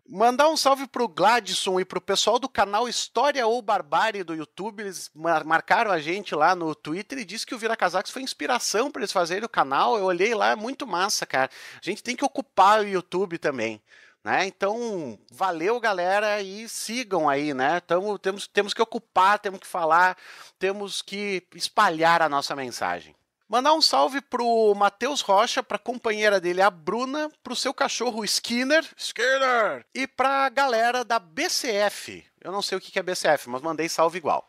Mandar um salve pro Gladson e pro pessoal do canal História ou Barbárie do YouTube. Eles marcaram a gente lá no Twitter e disse que o Vira Casacos foi inspiração para eles fazerem o canal. Eu olhei lá, é muito massa, cara. A gente tem que ocupar o YouTube também, né? Então, valeu, galera, e sigam aí, né? Temos que ocupar, temos que falar, temos que espalhar a nossa mensagem. Mandar um salve pro Matheus Rocha, pra companheira dele, a Bruna, pro seu cachorro Skinner, e pra galera da BCF. Eu não sei o que é BCF, mas mandei salve igual.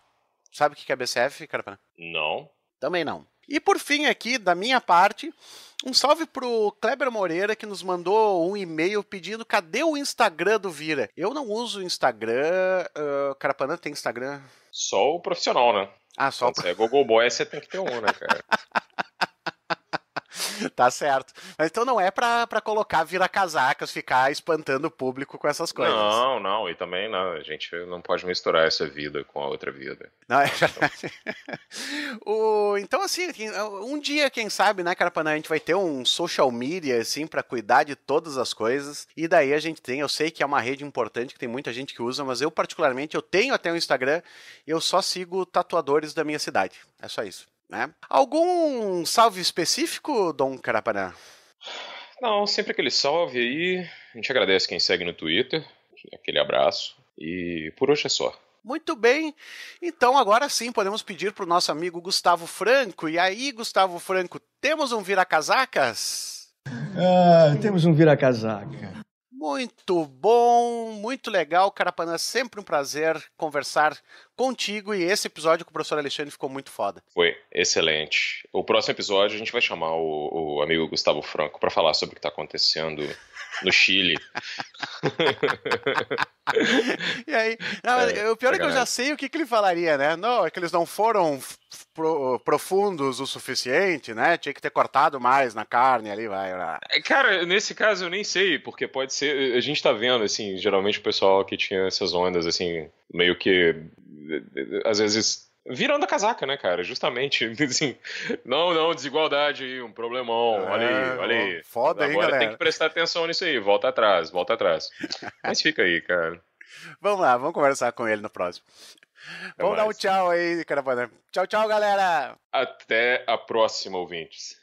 Sabe o que é BCF, Carapana? Não. Também não. E por fim aqui, da minha parte, um salve pro Kleber Moreira, que nos mandou um e-mail pedindo cadê o Instagram do Vira. Eu não uso o Instagram. Carapana tem Instagram? Só o profissional, né? Ah, só. Quando você é Google Boy, você tem que ter um, né, cara? Tá certo. Mas então não é pra colocar vira-casacas, ficar espantando o público com essas coisas. Não. E também não, a gente não pode misturar essa vida com a outra vida. Não, é verdade. Então, assim, um dia, quem sabe, né, Carapana, a gente vai ter um social media, assim, pra cuidar de todas as coisas. E daí a gente tem, eu sei que é uma rede importante, que tem muita gente que usa, mas eu, particularmente, eu tenho até um Instagram, eu só sigo tatuadores da minha cidade. É só isso. Né? Algum salve específico, Dom Carapanã? Não, sempre aquele salve aí. A gente agradece quem segue no Twitter. Aquele abraço. E por hoje é só. Muito bem. Então agora sim podemos pedir para o nosso amigo Gustavo Franco. E aí, Gustavo Franco, temos um vira-casacas? Temos um vira-casaca. Muito bom, muito legal, Carapanã, sempre um prazer conversar contigo e esse episódio com o professor Alexandre ficou muito foda. Foi excelente. O próximo episódio a gente vai chamar o amigo Gustavo Franco para falar sobre o que está acontecendo no Chile. E aí, o pior é que eu já sei o que ele falaria, né? Não, é que eles não foram profundos o suficiente, né? Tinha que ter cortado mais na carne ali, vai. Cara, nesse caso eu nem sei, porque pode ser, a gente tá vendo, assim, geralmente o pessoal que tinha essas ondas, assim, meio que, às vezes, virando a casaca, né, cara? Justamente, assim, não, desigualdade aí, um problemão, olha aí. Foda aí, agora galera. Tem que prestar atenção nisso aí, volta atrás. Mas fica aí, cara. Vamos lá, vamos conversar com ele no próximo. Vamos dar um tchau aí, Carapanã. Tchau, galera! Até a próxima, ouvintes.